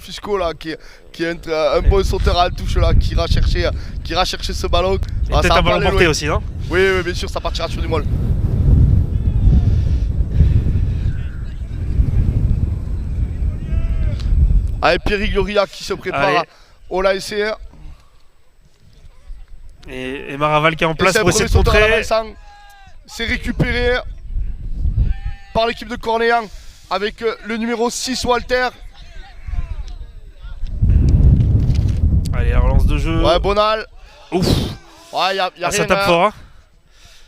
Fusco là, qui est un bon sauteur à la touche là, qui ira chercher ce ballon. Et peut-être un ballon porté aussi, non? Oui, bien sûr, ça partira sur du molle. Allez, Pierre Gloria qui se prépare au LASR. Et Maraval qui est en place pour essayer de contrer. C'est récupéré par l'équipe de Cornéan avec le numéro 6 Walter. Allez, la relance de jeu. Ouais, Bonal. Ouf. Ouais, y a rien, ça tape fort. Hein.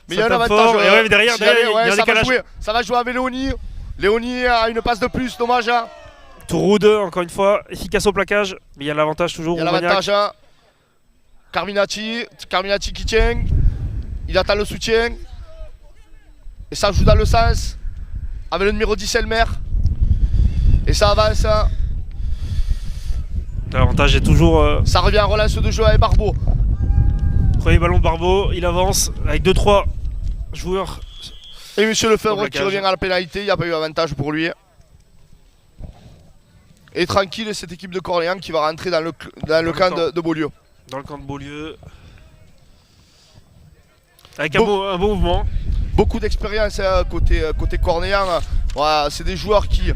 Mais il y a un avantage. Et ouais, derrière, il y a un décalage. Ça va jouer avec Léonie. Léonie a une passe de plus, dommage. Hein. Touroud, encore une fois, efficace au plaquage. Mais il y a l'avantage toujours. Il y a l'avantage. Hein. Carminati qui tient. Il attend le soutien. Et ça joue dans le sens. Avec le numéro 10 Elmer. Et ça avance. L'avantage est toujours. Ça revient en relance de jeu avec Barbeau. Premier ballon de Barbeau, il avance avec 2-3 joueurs. Et Monsieur Lefebvre qui revient à la pénalité, il n'y a pas eu avantage pour lui. Et tranquille, cette équipe de Corléans qui va rentrer dans le camp de Beaulieu. Dans le camp de Beaulieu. Avec un beau mouvement. Beaucoup d'expérience côté Cornéan. Voilà, c'est des joueurs qui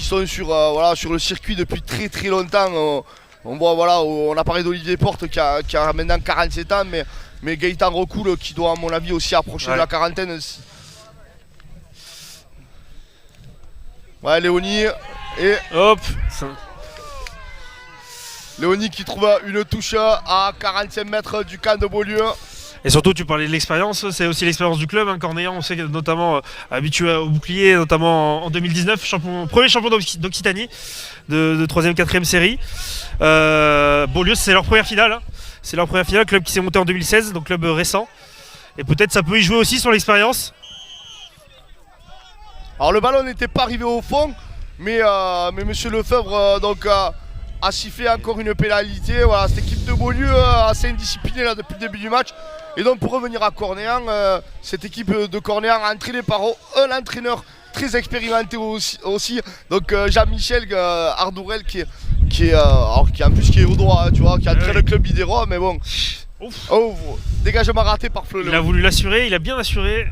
sont sur le circuit depuis très longtemps. On voit, voilà, on a parlé d'Olivier Porte qui a maintenant 47 ans, mais Gaëtan Recoul qui doit à mon avis aussi approcher de la quarantaine. Ouais, Léonie et hop. Léonie qui trouve une touche à 45 mètres du camp de Beaulieu. Et surtout, tu parlais de l'expérience, c'est aussi l'expérience du club. Hein. Cornéan, on sait notamment habitué au bouclier, notamment en 2019, premier champion d'Occitanie de 3e, 4e série. Beaulieu, c'est leur première finale. Hein. C'est leur première finale, club qui s'est monté en 2016, donc club récent. Et peut-être ça peut y jouer aussi sur l'expérience. Alors le ballon n'était pas arrivé au fond, mais Monsieur Lefebvre a sifflé encore une pénalité. Voilà, cette équipe de Beaulieu assez indisciplinée là, depuis le début du match. Et donc pour revenir à Cornéan, cette équipe de Cornéan entraînée par un entraîneur très expérimenté aussi. Donc Jean-Michel Ardourel qui est en plus qui est au droit, hein, tu vois, qui entraîne le club Idéro, mais bon. Ouf. Oh, dégagement raté par Fleu. Il a voulu l'assurer, il a bien assuré.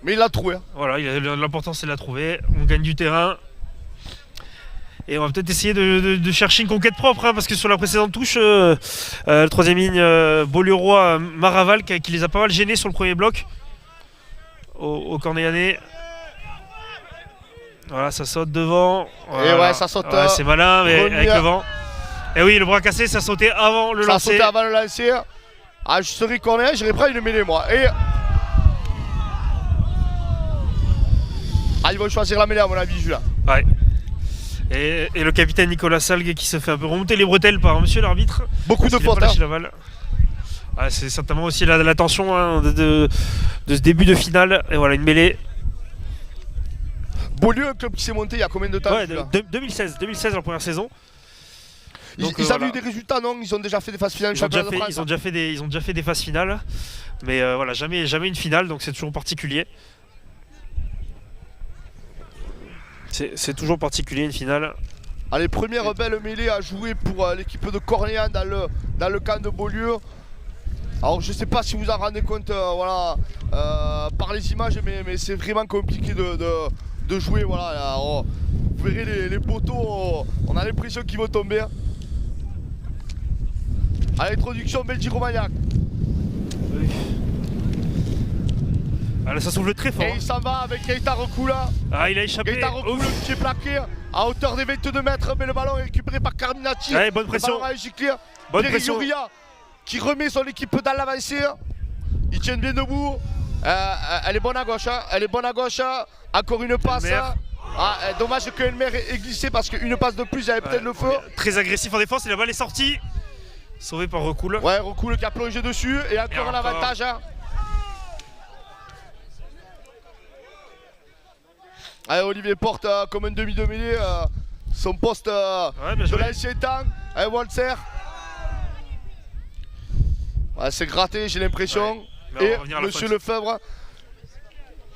Mais il l'a trouvé. Hein. Voilà, l'important c'est de la trouver. On gagne du terrain. Et on va peut-être essayer de chercher une conquête propre, hein, parce que sur la précédente touche, le troisième ligne Beaulieu-Roi, Maraval, qui les a pas mal gênés sur le premier bloc. Au Cornéanais. Voilà, ça saute devant. Voilà. Et ouais, ça saute. Ouais, c'est malin, mais avec le vent. Et oui, le bras cassé, ça sautait avant le lancer. Ça sautait avant le lancer. Ah, je serais Cornéen, j'irais prendre une mêlée, moi. Et ils vont choisir la mêlée, à mon avis, Julien. Ouais. Et le capitaine Nicolas Salgue qui se fait un peu remonter les bretelles par monsieur l'arbitre. Beaucoup de fautes. Ah, c'est certainement aussi la tension, hein, de ce début de finale. Et voilà, une mêlée. Beaulieu, un club qui s'est monté il y a combien de temps? 2016 leur première saison. Donc, ils avaient eu des résultats, non? Ils ont déjà fait des phases finales. Ils ont déjà fait des phases finales. Mais voilà, jamais une finale, donc c'est toujours particulier. C'est toujours particulier une finale. Allez, première belle mêlée à jouer pour l'équipe de Cornéan dans le camp de Beaulieu. Alors je sais pas si vous en rendez compte par les images, mais c'est vraiment compliqué de jouer. Voilà. Alors, vous verrez les poteaux, on a l'impression qu'ils vont tomber. À l'introduction, Belgi-Romagnac. Oui. Ah là, ça souffle très fort. Et il s'en va avec Gaëtan Recoula. Ah, il a échappé. Gaëtan Recoula qui est plaqué à hauteur des 22 mètres, mais le ballon est récupéré par Carminati. Allez, bonne pression. Bonne pression. Qui remet son équipe dans l'avancée. Ils tiennent bien debout. Elle est bonne à gauche. Hein. Elle est bonne à gauche. Encore une passe. Dommage que Elmer ait glissé parce qu'une passe de plus, il y avait peut-être le feu. Très agressif en défense et la balle est sortie. Sauvé par Recoul. Ouais, Recoul qui a plongé dessus et encore un avantage. Hein. Allez, Olivier Porte comme un demi de mêlée. Son poste de l'ancien temps. Allez, Walter. Ouais, c'est gratté, j'ai l'impression. Ouais, et Monsieur Lefebvre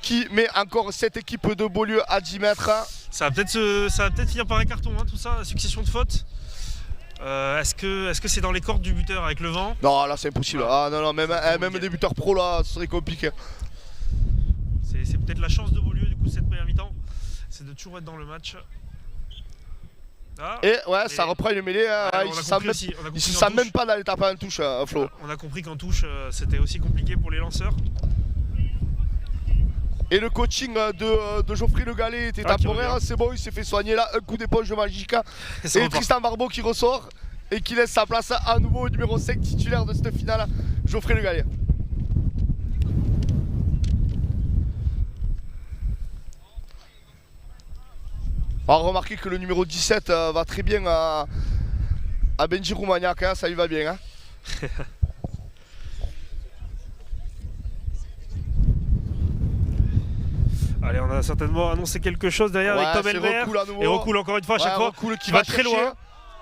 qui met encore cette équipe de Beaulieu à 10 mètres. Ça va peut-être finir par un carton, hein, tout ça, succession de fautes. Est-ce que c'est dans les cordes du buteur avec le vent? Non, là c'est impossible. Ah non, même des buteurs pro là, ce serait compliqué. C'est peut-être la chance de Beaulieu du coup cette première mi-temps, c'est de toujours être dans le match. Ah, et ouais, ça reprend une mêlée. Il se sent même pas d'aller taper en touche, Flo. On a compris qu'en touche, c'était aussi compliqué pour les lanceurs. Et le coaching de Geoffrey Le Gallais était temporaire, c'est bon, il s'est fait soigner là, un coup d'éponge magique. Et Tristan Barbeau qui ressort et qui laisse sa place à nouveau au numéro 5 titulaire de cette finale, Geoffrey Le Gallais. On va remarquer que le numéro 17 va très bien à Benji Roumaniac, hein, ça lui va bien. Hein. Allez, on a certainement annoncé quelque chose derrière avec Tom Elmer. Et Recoule encore une fois à chaque fois. Recoule qui va très loin.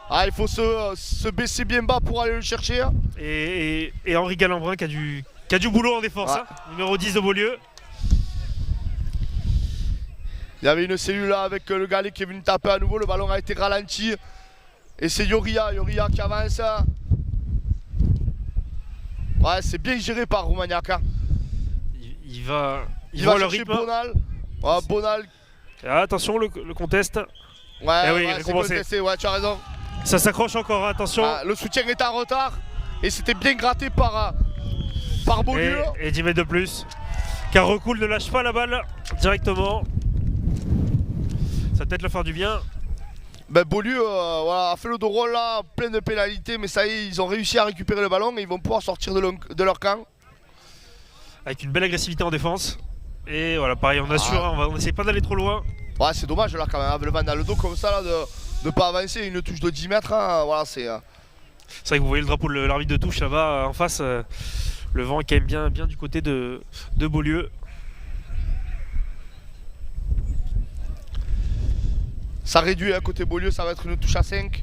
Ah, il faut se baisser bien bas pour aller le chercher. Et Henri Galambrin qui a du boulot en défense. Hein, numéro 10 de Beaulieu. Il y avait une cellule là avec le Gallais qui est venu taper à nouveau. Le ballon a été ralenti. Et c'est Yoria qui avance. Ouais, c'est bien géré par Roumaniac. Hein. Il va chercher Bonal. Ouais, Bonal. Ah, attention, le conteste. Ouais, c'est contesté, ouais, tu as raison. Ça s'accroche encore, attention. Le soutien est en retard. Et c'était bien gratté par Beaulieu. Et 10 mètres de plus. Car Recoule ne lâche pas la balle directement. Ça va peut-être leur faire du bien. Ben Beaulieu a fait le dos rôle là, plein de pénalités, mais ça y est, ils ont réussi à récupérer le ballon et ils vont pouvoir sortir de leur camp. Avec une belle agressivité en défense. Et voilà, pareil, on assure, on essaie pas d'aller trop loin. Ouais, c'est dommage là quand même, avec le vent dans le dos comme ça, là, de pas avancer, une touche de 10 mètres, hein, voilà, c'est... C'est vrai que vous voyez le drapeau de l'arbitre de touche là-bas en face, le vent est quand même bien du côté de Beaulieu. Ça réduit à côté Beaulieu, ça va être une touche à 5.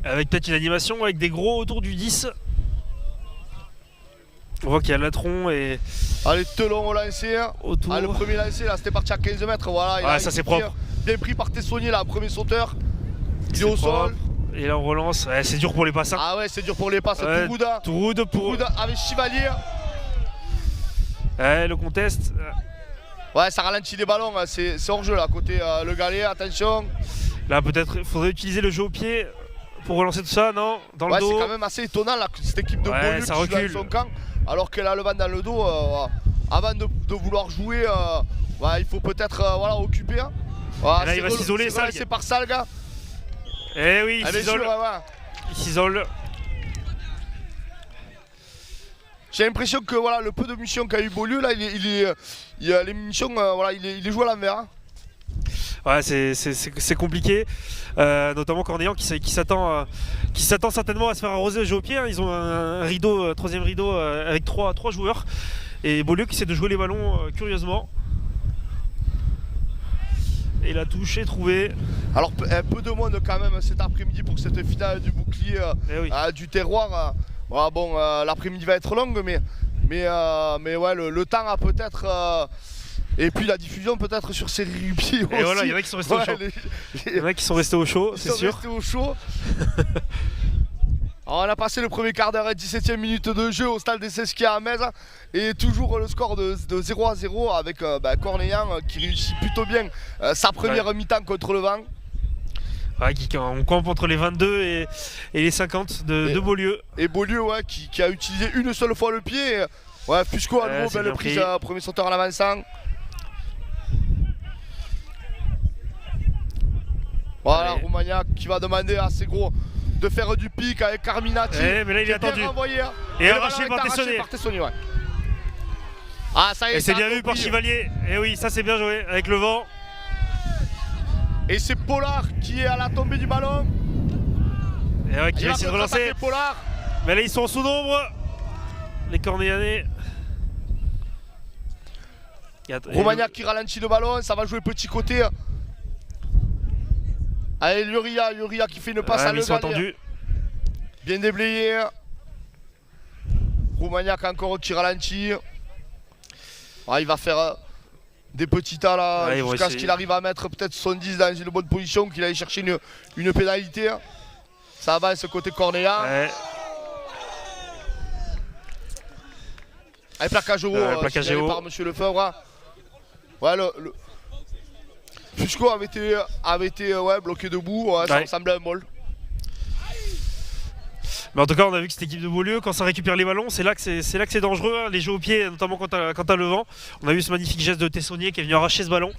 Avec peut-être une animation avec des gros autour du 10. On voit qu'il y a Latron et... Allez, Telon au lancer. Autour. Le premier lancer là, c'était parti à 15 mètres, voilà. Ça c'est propre. Bien pris par Tessonnier là, premier sauteur. Il est au sol. Et là on relance, c'est dur pour les passes. Hein. Ah ouais, c'est dur pour les passes, Touroud avec Chivalier. Le conteste. Ouais, ça ralentit les ballons, c'est hors jeu là, côté Le Gallais, attention. Là peut-être il faudrait utiliser le jeu au pied pour relancer tout ça, non? Dans le dos. C'est quand même assez étonnant là, cette équipe de Beaulieu qui joue dans son camp, alors qu'elle a le vent dans le dos. Avant de vouloir jouer, il faut peut-être occuper. Hein. Là il va s'isoler, Salg. C'est par Salg. Eh oui, il s'isole. Il s'isole. J'ai l'impression que le peu de munitions qu'a eu Beaulieu là, les munitions, il est joué à l'envers. Hein. Ouais, c'est compliqué, notamment Cornéan qui s'attend certainement à se faire arroser au jeu au pied. Hein. Ils ont un rideau, troisième rideau avec trois joueurs. Et Beaulieu qui essaie de jouer les ballons curieusement. Et la touche est trouvée. Alors un peu de monde quand même cet après-midi pour cette finale du bouclier du terroir. L'après-midi va être longue, mais ouais, le temps a peut-être... et puis la diffusion peut-être sur Série Rugby aussi. Et voilà, il y en a qui sont restés au chaud. Il y en a qui sont restés au chaud, c'est sûr. Restés au chaud. Alors, on a passé le premier quart d'heure et 17e minute de jeu au stade des Sesquias à Metz. Et toujours le score de 0-0 avec Cornéan qui réussit plutôt bien sa première mi-temps contre le vent. Ouais, on campe entre les 22 et les 50 de Beaulieu. Et Beaulieu qui a utilisé une seule fois le pied. Ouais, Fusco à nouveau, belle prise, premier sauteur en avançant. Voilà, Roumaniac qui va demander à ses gros de faire du pic avec Carminati. Mais là il est attendu. Et arraché par Tessonnier. Ouais. Ah, ça y est, et c'est bien vu par Chivalier. Et oui, ça c'est bien joué avec le vent. Et c'est Pollard qui est à la tombée du ballon. Et ouais, qui va essayer de relancer. Mais là ils sont sous d'ombre. Les Cornéanais. Roumaniac qui ralentit le ballon, ça va jouer petit côté. Allez, Yoria qui fait une passe à Le Gallais. Bien déblayé. Roumaniac encore qui ralentit. Il va faire des petits tas là, Ouais, jusqu'à ce qu'il arrive à mettre peut-être 70 dans une bonne position, qu'il aille chercher une pénalité. Ça va, ce côté cornéa. Ouais. Allez, plaquage haut, plaquage haut par Monsieur Lefebvre. Ouais, Fusco avait été ouais, bloqué debout, ouais, ça ressemblait à un mol. Mais en tout cas, on a vu que cette équipe de Beaulieu, quand ça récupère les ballons, c'est là que c'est dangereux, hein, les jeux au pied, notamment quand t'as le vent. On a vu ce magnifique geste de Tessonnier qui est venu arracher ce ballon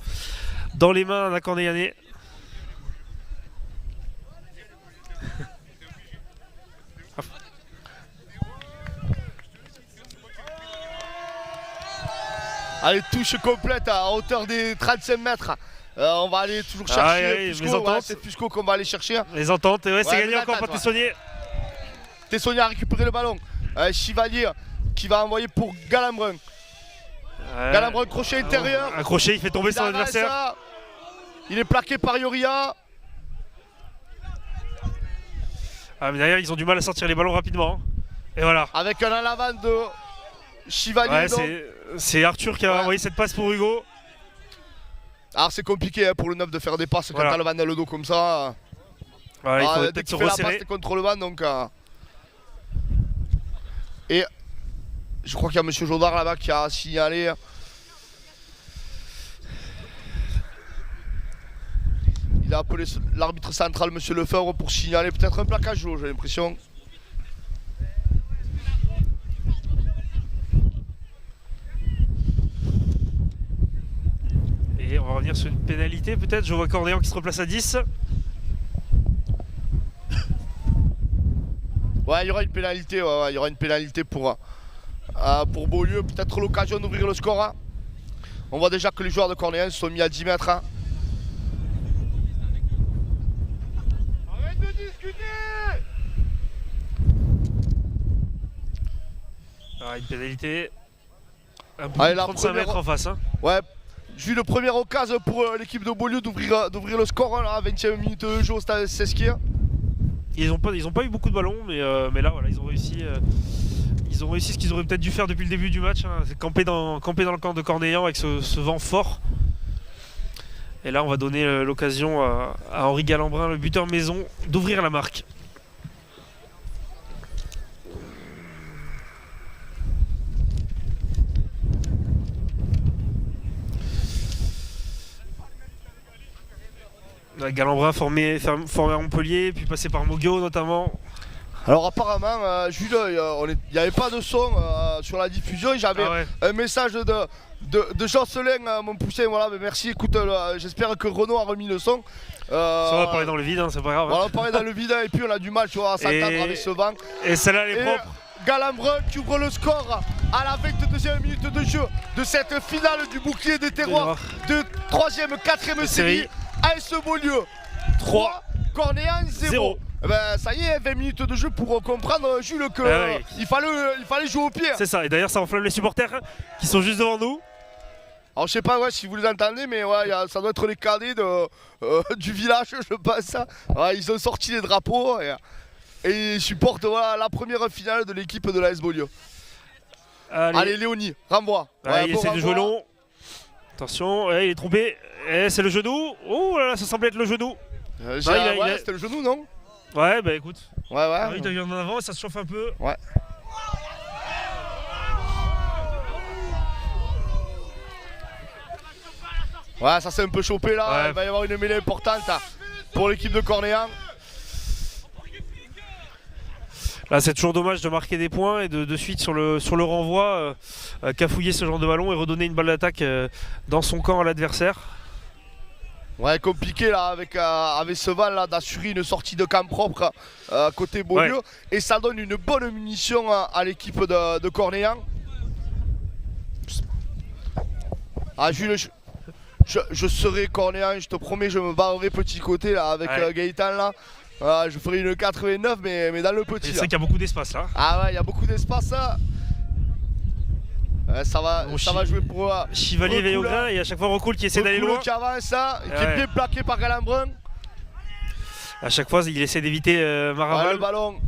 dans les mains d'un Cornéanais. Allez, touche complète à hauteur des 35 mètres. On va aller toujours chercher Fusco, ouais, c'est Fusco qu'on va aller chercher. Les ententes, ouais, c'est gagné encore par ouais. Tessonnier. Tessonnier a récupéré le ballon. Chevalier qui va envoyer pour Galambrun. Galambrun, crochet intérieur. Un crochet, il fait tomber son adversaire. Il est plaqué par Yoria. Ah, mais derrière, ils ont du mal à sortir les ballons rapidement. Et voilà. Avec un en avant de Chevalier. Ouais, c'est Arthur qui a envoyé cette passe pour Hugo. Alors c'est compliqué hein, pour le neuf de faire des passes quand t'as le vent dans le dos comme ça. Voilà, il faut dès peut-être se qu'il fait la resserrer. passe, t'es contre le vent donc. Et je crois qu'il y a Monsieur Jodard là-bas qui a signalé. Il a appelé l'arbitre central Monsieur Lefebvre pour signaler peut-être un plaquage haut, j'ai l'impression. Et on va revenir sur une pénalité peut-être. Je vois Cornéan qui se replace à 10. Ouais, il y aura une pénalité, il y aura une pénalité pour Beaulieu. Peut-être l'occasion d'ouvrir le score. Hein. On voit déjà que les joueurs de Cornéan se sont mis à 10 mètres. Hein. Arrête de discuter. Une pénalité. Un peu Allez, de 35 mètres en face. Hein. Ouais. J'ai eu le premier occasion pour l'équipe de Beaulieu d'ouvrir le score hein, à 20e minute de jeu au stade Sesquier. Ils ont pas eu beaucoup de ballons, mais là voilà, ils ont réussi ce qu'ils auraient peut-être dû faire depuis le début du match, hein, c'est camper dans le camp de Cornéan avec ce vent fort. Et là on va donner l'occasion à Henri Galambrin, le buteur maison, d'ouvrir la marque. Galambrin formé à Montpellier, puis passé par Moguio notamment. Alors apparemment, Jules, il n'y avait pas de son sur la diffusion. J'avais un message de Jocelyn, mon poussin. Voilà, mais merci, écoute, j'espère que Renaud a remis le son. Ça va parler dans le vide, hein, c'est pas grave. On va parler dans le vide et puis on a du mal tu vois, à s'entendre avec ce vent. Et celle-là elle est propre. Galambrin qui ouvre le score à la 22e minute de jeu de cette finale du bouclier des terroirs de 3e, 4e série. AS Beaulieu 3, Cornéan 0. Ben, ça y est, 20 minutes de jeu pour comprendre, Jules, qu'il fallait jouer au pied. C'est ça, et d'ailleurs ça enflamme les supporters qui sont juste devant nous. Alors je sais pas si vous les entendez, mais ouais, ça doit être les cadets du village, je pense. Ouais, ils ont sorti les drapeaux et ils supportent la première finale de l'équipe de l'AS Beaulieu. Allez Léonie, renvoie. Il essaie de jouer long. Attention, il est trompé. C'est le genou. Oh là là, ça semblait être le genou. C'était le genou, non? Ouais, bah écoute. Ouais. Il doit en avant, ça se chauffe un peu. Ouais. Ouais, ça s'est un peu chopé là. Ouais. Il va y avoir une mêlée importante pour l'équipe de Cornéan. Là, c'est toujours dommage de marquer des points et de suite sur le renvoi, cafouiller ce genre de ballon et redonner une balle d'attaque dans son camp à l'adversaire. Ouais, compliqué là avec ce vent là d'assurer une sortie de camp propre côté Beaulieu. Ouais. Et ça donne une bonne munition à l'équipe de Cornéan. Ah Jules, je serai Cornéan, je te promets, je me barrerai petit côté là avec Gaëtan là. Je ferai une 89 mais dans le petit. C'est vrai qu'il y a beaucoup d'espace là. Ah ouais, il y a beaucoup d'espace là. Ça va jouer pour Chevalier veille au grain et à chaque fois Recoul qui essaie d'aller loin. Qui avance qui est bien plaqué par Galambrin. À chaque fois il essaie d'éviter Maraval. Le ballon.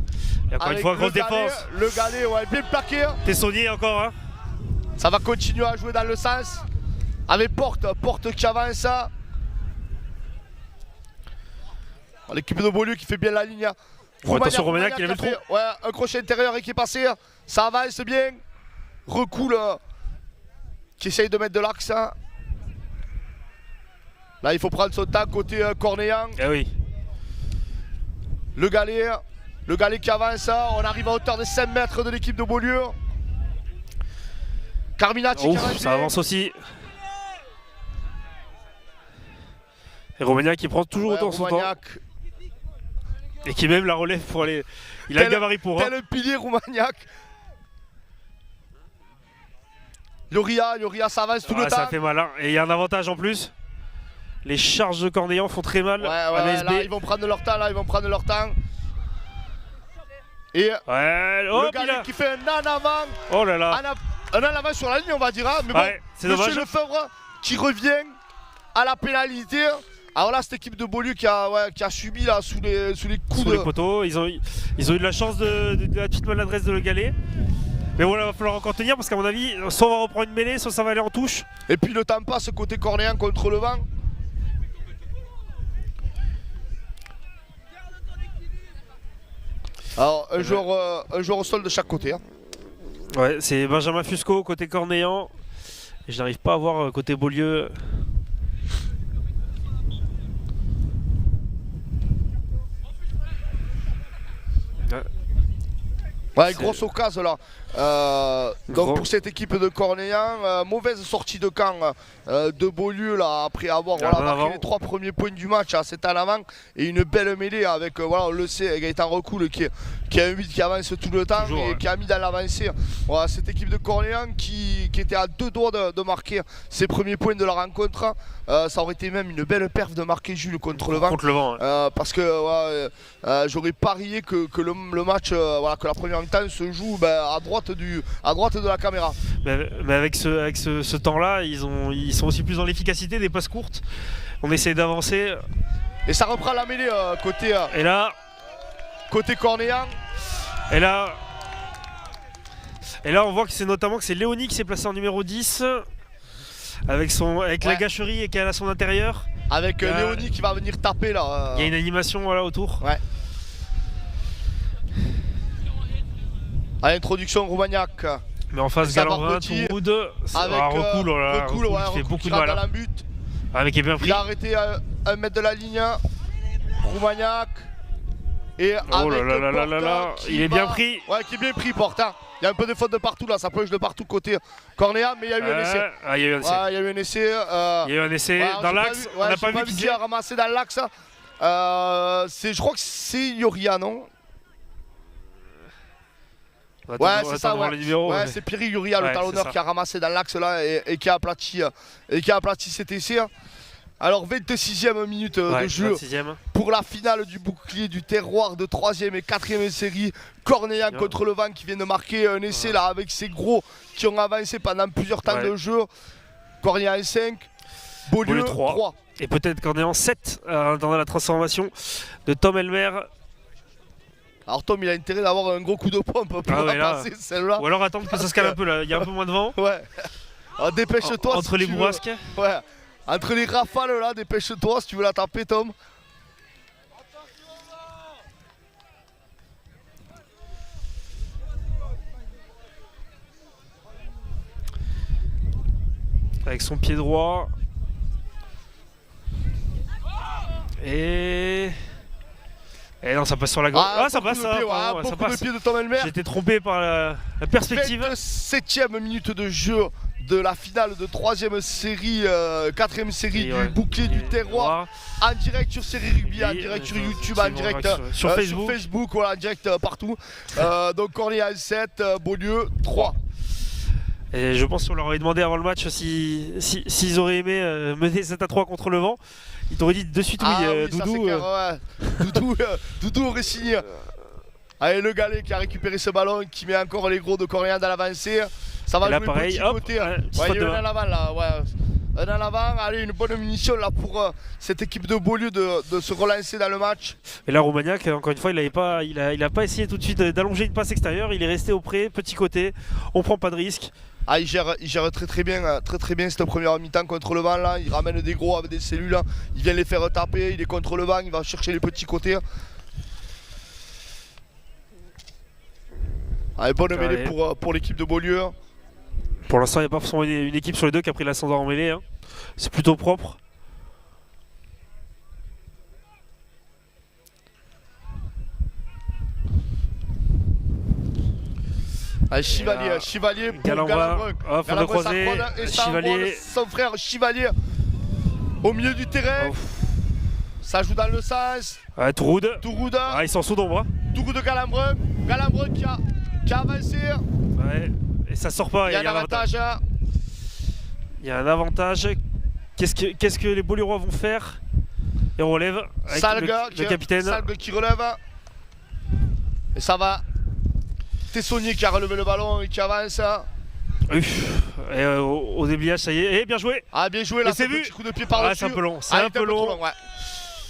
Et encore une fois grosse défense. Le galet bien plaqué. Tessonnier encore hein. Ça va continuer à jouer dans le sens. Avec Porte qui avance. L'équipe de Beaulieu qui fait bien la ligne. Attention, Romagnac qui l'a vu trop. Ouais, un crochet intérieur et qui est passé. Ça avance bien. Recoule. Qui essaye de mettre de l'axe. Là, il faut prendre son temps côté Cornéan. Eh oui. Le galet qui avance. On arrive à hauteur de 5 mètres de l'équipe de Beaulieu. Carminati qui avance. Ça avance aussi. Et Romagnac qui prend toujours autant son temps. Et qui même la relève pour aller. Il a le gabarit pour. Tel un pilier Romagnac. Yoria s'avance tout le temps. Ça fait mal, hein. Et il y a un avantage en plus. Les charges de Cornéan font très mal à l'ASB. Là, ils vont prendre leur temps. Et le gars qui fait un en avant. Oh là là. Un en avant sur la ligne, on va dire. Hein. Mais bon, c'est dommage. Monsieur Lefebvre qui revient à la pénalité. Alors là, cette équipe de Beaulieu qui a subi là, sous les coups les poteaux. Ils ont eu de la chance de la petite maladresse de Le Galet. Mais voilà, il va falloir encore tenir parce qu'à mon avis, soit on va reprendre une mêlée, soit ça va aller en touche. Et puis le temps passe côté Cornéan contre le vent. Alors un joueur au sol de chaque côté. Hein. Ouais, c'est Benjamin Fusco côté Cornéan. Et je n'arrive pas à voir côté Beaulieu. Ouais, grosse occasion là. Donc pour cette équipe de Cornéan, mauvaise sortie de camp de Beaulieu là, après avoir marqué les 3 premiers points du match, c'est en avant et une belle mêlée avec on le sait, Gaëtan Recoul qui a un 8 qui avance tout le temps et qui a mis dans l'avancée cette équipe de Cornéan qui était à 2 doigts de marquer ses premiers points de la rencontre. Ça aurait été même une belle perf de marquer Jules contre le vent. Parce que j'aurais parié que le match, que la première mi-temps se joue à droite de la caméra. Mais avec ce temps-là, ils sont aussi plus dans l'efficacité des passes courtes. On essaie d'avancer. Et ça reprend la mêlée côté Cornéan. Et là, on voit que c'est Léonie qui s'est placé en numéro 10 avec la gâcherie et qui est à son intérieur. Avec Léonie qui va venir taper là. Il y a une animation autour. Ouais. À l'introduction Romagnac. Mais en face Galambrin, Touroud, Recoul qui fait beaucoup de mal. Avec est bien pris. Il a arrêté à 1 mètre de la ligne. Romagnac. Et il est bien pris. Ouais, qui est bien pris, Porte. Il y a un peu de faute de partout là, ça plonge de partout côté Cornéa, mais il y a eu un essai. Il y a eu un essai. Dans l'axe. On n'a pas vu qui a ramassé dans l'axe. Je crois que c'est Yoria, non? Ouais, c'est ça, ouais. C'est Pierre Yoria, le talonneur qui a ramassé dans l'axe là et qui a aplati cet essai. Alors 26e minute de jeu 26e. Pour la finale du bouclier du terroir de 3e et 4e série. Cornéan contre le vent qui vient de marquer un essai là avec ces gros qui ont avancé pendant plusieurs temps de jeu. Cornéan 5, Beaulieu 3. Et peut-être Cornéan 7 dans la transformation de Tom Elmer. Alors Tom il a intérêt d'avoir un gros coup de pompe pour passer celle-là. Ou alors attendre que ça se calme un peu là, il y a un peu moins de vent. Ouais. Alors, dépêche-toi. Entre les bourrasques. Ouais. Entre les rafales là, dépêche-toi si tu veux la taper Tom. Avec son pied droit. Et non, ça passe sur la gauche. Ça passe, ça. Ça passe. De pied de Tom Elmer. J'étais trompé par la perspective. 27e minute de jeu de la finale de 3e série, 4e série du bouclier du terroir. En direct sur Série Rugby, en direct sur YouTube, en direct sur Facebook, en direct partout. Donc Cornéa 7, Beaulieu 3. Et je pense qu'on leur aurait demandé avant le match s'ils auraient aimé mener 7-3 contre le vent. Ils t'auraient dit de suite oui, Doudou. Doudou aurait signé. Allez, le Galet qui a récupéré ce ballon, qui met encore les gros de Cornéa dans l'avancée. Ça va jouer pareil, petit côté. Il y a eu un en avant là. Un en avant, allez, une bonne munition là pour cette équipe de Beaulieu de se relancer dans le match. Et là, Romagnac, encore une fois, il a pas essayé tout de suite d'allonger une passe extérieure. Il est resté auprès, petit côté. On prend pas de risque. Ah, il gère très bien cette première mi-temps contre le vent là. Il ramène des gros avec des cellules. Il vient les faire taper. Il est contre le vent. Il va chercher les petits côtés. Allez, bonne mêlée pour l'équipe de Beaulieu. Pour l'instant, il n'y a pas forcément une équipe sur les deux qui a pris l'ascendant en mêlée. Hein. C'est plutôt propre. Allez, Chivalier pour Galambrun. Oh, faut de croiser. Et Chivalier. Son frère Chivalier au milieu du terrain. Oh. Ça joue dans le sens. Ouais, Touroud. Ah, ils sont sous d'ombre. Touroud Galambrun. Galambrun qui a avancé. Ouais. Et ça sort pas. Il y a un avantage. Il y a un avantage. Qu'est-ce que les Beaulieurois vont faire? Et on relève avec le capitaine. Salgue qui relève. Et ça va. Tessonnier qui a relevé le ballon et qui avance. Et au débliage, ça y est. Et bien joué. Ah, bien joué là, c'est vu. Petit coup de pied par-dessus. C'est un peu long. C'est un peu long. Ouais.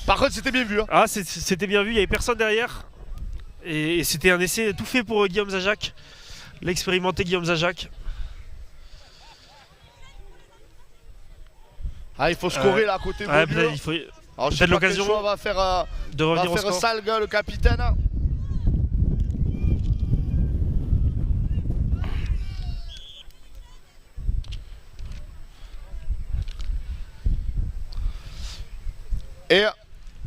Par contre, c'était bien vu. Hein. Ah, c'était bien vu. Il n'y avait personne derrière. Et c'était un essai tout fait pour Guillaume Zajac. L'expérimenté Guillaume Zajac. Ah, il faut scorer là à côté de Beaulieu. Il faut peut-être l'occasion va faire de revenir au score. Salgue, le capitaine. Et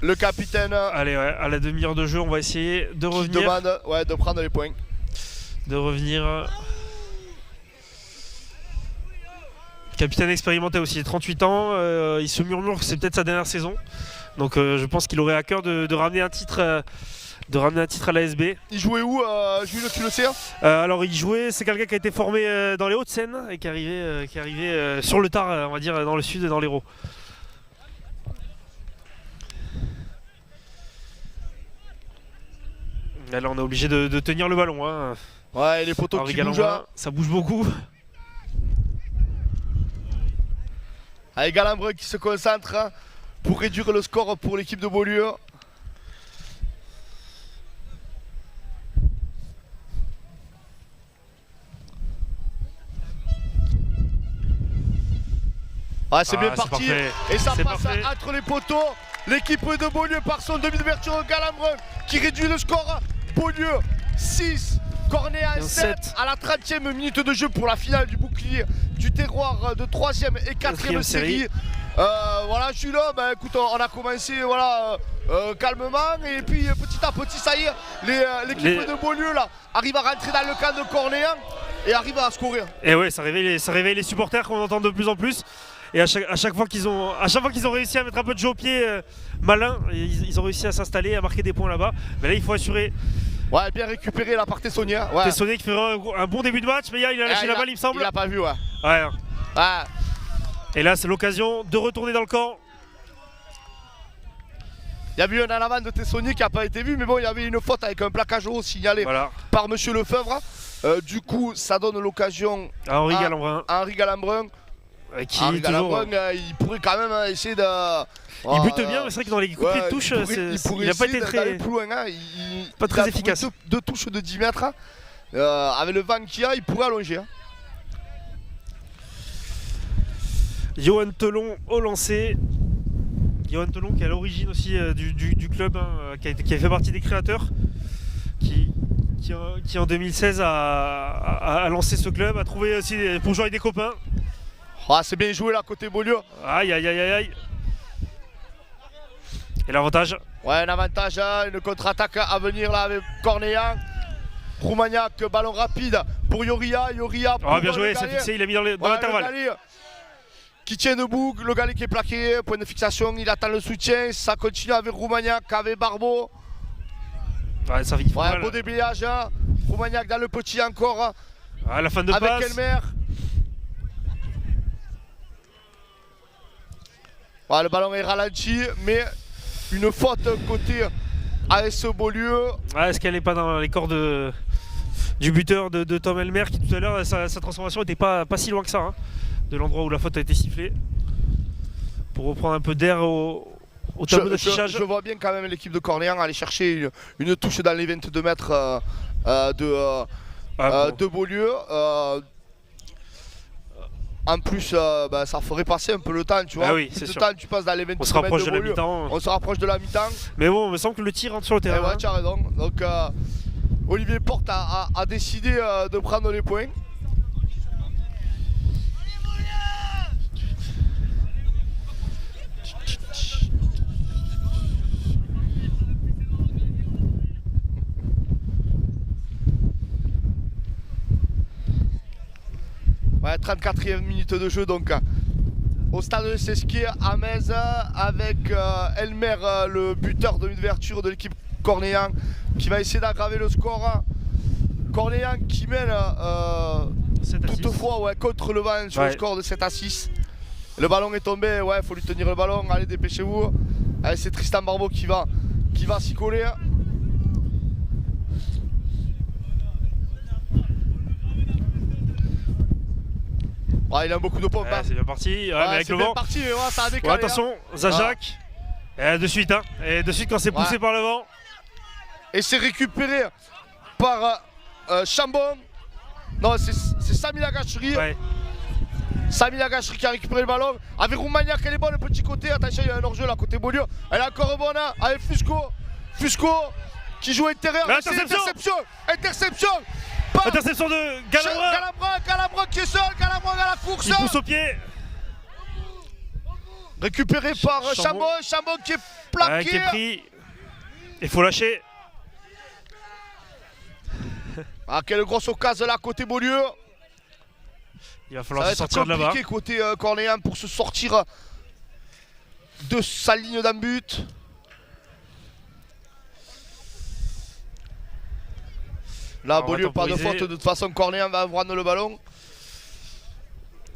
le capitaine. Allez, ouais, à la demi-heure de jeu, on va essayer de revenir. Demande de prendre les points. De revenir. Capitaine expérimenté aussi, 38 ans. Il se murmure que c'est peut-être sa dernière saison. Donc je pense qu'il aurait à cœur de ramener un titre. À l'ASB. Il jouait où, Jules, tu le sais? Alors il jouait, c'est quelqu'un qui a été formé dans les Hauts-de-Seine et qui est arrivé sur le tard, on va dire, dans le sud et dans l'Hérault. Là on est obligé de tenir le ballon. Hein. Ouais, les poteaux qui bougent. Ça bouge beaucoup. Allez, Galambrun qui se concentre pour réduire le score pour l'équipe de Beaulieu. Ah, c'est bien parti. Et ça passe entre les poteaux. L'équipe de Beaulieu par son demi-ouverture, Galambrun qui réduit le score. Beaulieu 6, Cornéa 7 à la 30e minute de jeu pour la finale du bouclier du terroir de 3e et 4e série. Voilà, Jules, écoute, on a commencé calmement et puis petit à petit, ça y est, l'équipe de Beaulieu là, arrive à rentrer dans le camp de Cornéa et arrive à scorer. Et ouais, ça réveille les supporters qu'on entend de plus en plus. Et à chaque fois qu'ils ont réussi à mettre un peu de jeu au pied malin, ils ont réussi à s'installer, à marquer des points là-bas. Mais là, il faut assurer. Ouais, bien récupéré là par Tessonnier. Ouais. Tessonnier qui ferait un bon début de match, mais il a lâché la balle, il me semble. Il l'a pas vu, ouais. Ouais. Et là, c'est l'occasion de retourner dans le camp. Il y a eu un en avant de Tessonnier qui n'a pas été vu, mais bon, il y avait une faute avec un plaquage haut signalé par Monsieur Lefebvre. Du coup, ça donne l'occasion à Henri Galambrun. Henri Galambrun, il pourrait quand même essayer de. Il bute bien, mais c'est vrai que dans les coups de touche, il n'a pas été très. Plus loin, hein. Pas très efficace. Deux touches de 10 mètres. Avec le vent qu'il y a, il pourrait allonger. Hein. Johan Telon au lancer. Johan Telon qui est à l'origine aussi du club, hein, qui a fait partie des créateurs, qui en 2016 a lancé ce club, a trouvé aussi pour jouer avec des copains. Ah, c'est bien joué là côté Beaulieu. Aïe aïe aïe aïe. Et l'avantage? Ouais, un avantage, une contre-attaque à venir là avec Cornéa. Roumagnac, ballon rapide pour Yoria. Oh, bien joué, c'est fixé, il a mis dans l'intervalle. Qui tient debout, le Galais qui est plaqué, point de fixation, il attend le soutien, ça continue avec Roumagnac, avec Barbeau. Ouais, ça beau déblayage, hein. Roumagnac dans le petit encore. À la fin de avec passe. Elmer. Le ballon est ralenti, mais une faute côté AS Beaulieu. Est-ce qu'elle n'est pas dans les corps du buteur de Tom Elmer qui tout à l'heure, sa transformation n'était pas si loin que ça, hein, de l'endroit où la faute a été sifflée. Pour reprendre un peu d'air au tableau d'affichage. Je vois bien quand même l'équipe de Cornéan aller chercher une touche dans les 22 mètres de Beaulieu. En plus, bah, ça ferait passer un peu le temps, tu vois. Ah oui, Plus c'est de sûr. temps, tu passes dans les 20 On se rapproche de la Beaulieu. mi-temps. On se rapproche de la mi-temps. Mais bon, il me semble que le tir rentre sur le Et terrain. ouais, tu as raison. Donc, Olivier Porte a décidé de prendre les points. Ouais, 34e minute de jeu donc au stade de Sesquier à Metz avec Elmer, le buteur de l'ouverture de l'équipe Cornéan qui va essayer d'aggraver le score. Cornéan qui mène 7 à 6. toutefois ouais, contre le vent sur le score de 7 à 6. Le ballon est tombé, ouais, faut lui tenir le ballon, allez dépêchez-vous. Allez, c'est Tristan Barbeau qui va s'y coller. Ouais, il a beaucoup de pompes. Ouais, c'est bien parti. Ouais, mais avec le vent. Parti, mais ouais, ça a décalé. Ouais, attention, Zajac. Et de suite, hein. Et de suite quand c'est poussé par le vent. Et c'est récupéré par Chambon. Non, c'est Sami Lagacherie. Ouais. Sami Lagacherie qui a récupéré le ballon. Avec Roumania qui est bonne, le petit côté. Attention, il y a un hors-jeu là, côté Beaulieu. Elle est encore bonne. Hein. Avec Fusco. Fusco qui joue intérieur. Interception. Interception. Interception de Galabra. Galabra qui est seul. Galabra à la course. Il pousse au pied. Récupéré par Chambon. Chambon qui est plaqué. Ouais, qui est pris. Il faut lâcher. Ah, quelle grosse occasion là, côté Beaulieu. Il va falloir se sortir de là-bas. Ça va être compliqué côté Cornéan pour se sortir de sa ligne d'un but. Là, Beaulieu, pas de faute. De toute façon, Cornéan va prendre le ballon.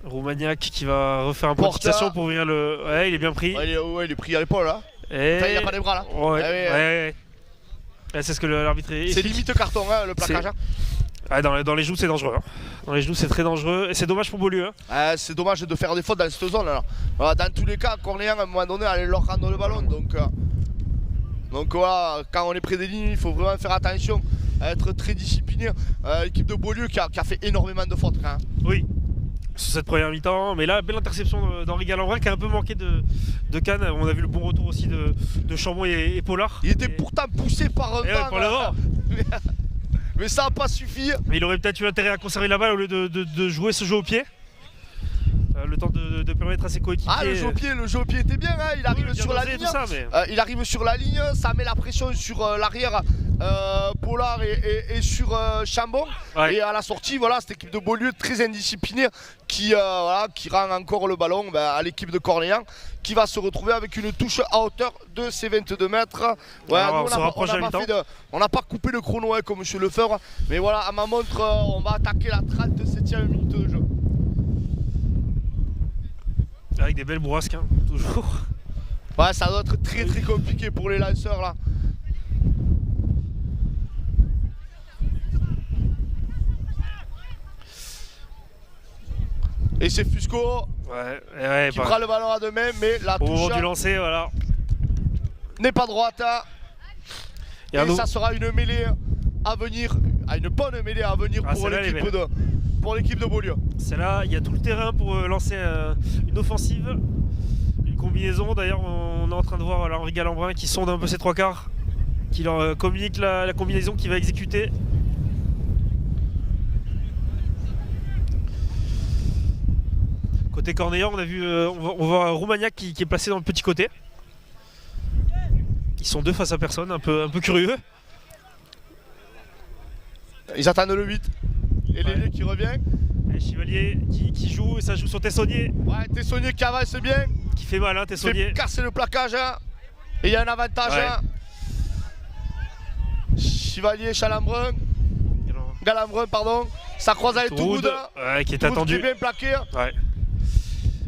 Roumaniac qui va refaire un point de fixation pour ouvrir le. Ouais, il est bien pris. Ouais, il est pris à l'épaule là. Et... Il n'y a pas les bras là. Ouais. C'est ce que l'arbitre est. C'est limite carton, hein, le plaquage. Hein. Ah, dans les genoux, c'est dangereux. Hein. Dans les genoux, c'est très dangereux. Et c'est dommage pour Beaulieu. Hein. C'est dommage de faire des fautes dans cette zone là. Voilà, dans tous les cas, Cornéan, à un moment donné, allait leur rendre le ballon. Donc voilà, quand on est près des lignes, il faut vraiment faire attention à être très discipliné. L'équipe de Beaulieu qui a fait énormément de fautes. Hein. Oui. Sur cette première mi-temps, mais là, belle interception d'Henri Galambrin qui a un peu manqué de Cannes. On a vu le bon retour aussi de Chambon et Pollard. Il était pourtant poussé par un vent. Par le vent. Mais ça n'a pas suffi. Mais il aurait peut-être eu intérêt à conserver la balle au lieu de jouer ce jeu au pied. Le temps de permettre à ses coéquipiers. Ah, le jeu au pied était bien, hein. Il arrive sur la ligne. Il arrive sur la ligne, ça met la pression sur l'arrière Pollard et sur Chambon. Ouais. Et à la sortie, voilà, cette équipe de Beaulieu très indisciplinée qui rend encore le ballon à l'équipe de Cornéan qui va se retrouver avec une touche à hauteur de ses 22 mètres. Ouais, alors, on n'a pas coupé le chrono hein, comme M. Lefebvre, mais voilà, à ma montre, on va attaquer la 37e minute de jeu. Avec des belles bourrasques, hein, toujours. Ouais, ça doit être très très compliqué pour les lanceurs là. Et c'est Fusco qui prend le ballon à deux mains, mais la touche au moment du lancer, voilà, n'est pas droite. Et ça sera une mêlée à venir, une bonne mêlée à venir pour l'équipe de Beaulieu. C'est là, il y a tout le terrain pour lancer une offensive, une combinaison. D'ailleurs, on est en train de voir Henri Galambrin qui sonde un peu ses trois quarts, qui leur communique la combinaison qu'il va exécuter. Côté Cornéan, on a vu, on voit Roumaniac qui est placé dans le petit côté. Ils sont deux face à personne, un peu curieux. Ils attendent le 8. Et Lélé qui revient. Et Chevalier qui joue, et ça joue sur Tessonnier. Ouais, Tessonnier qui avance bien. Qui fait mal, hein, Tessonnier. Fait casser le plaquage. Hein. Et il y a un avantage. Ouais. Hein. Chevalier, Galambrin, pardon. Ça croise avec Tougoud. Ouais, qui est attendu. Qui est bien plaqué. Ouais.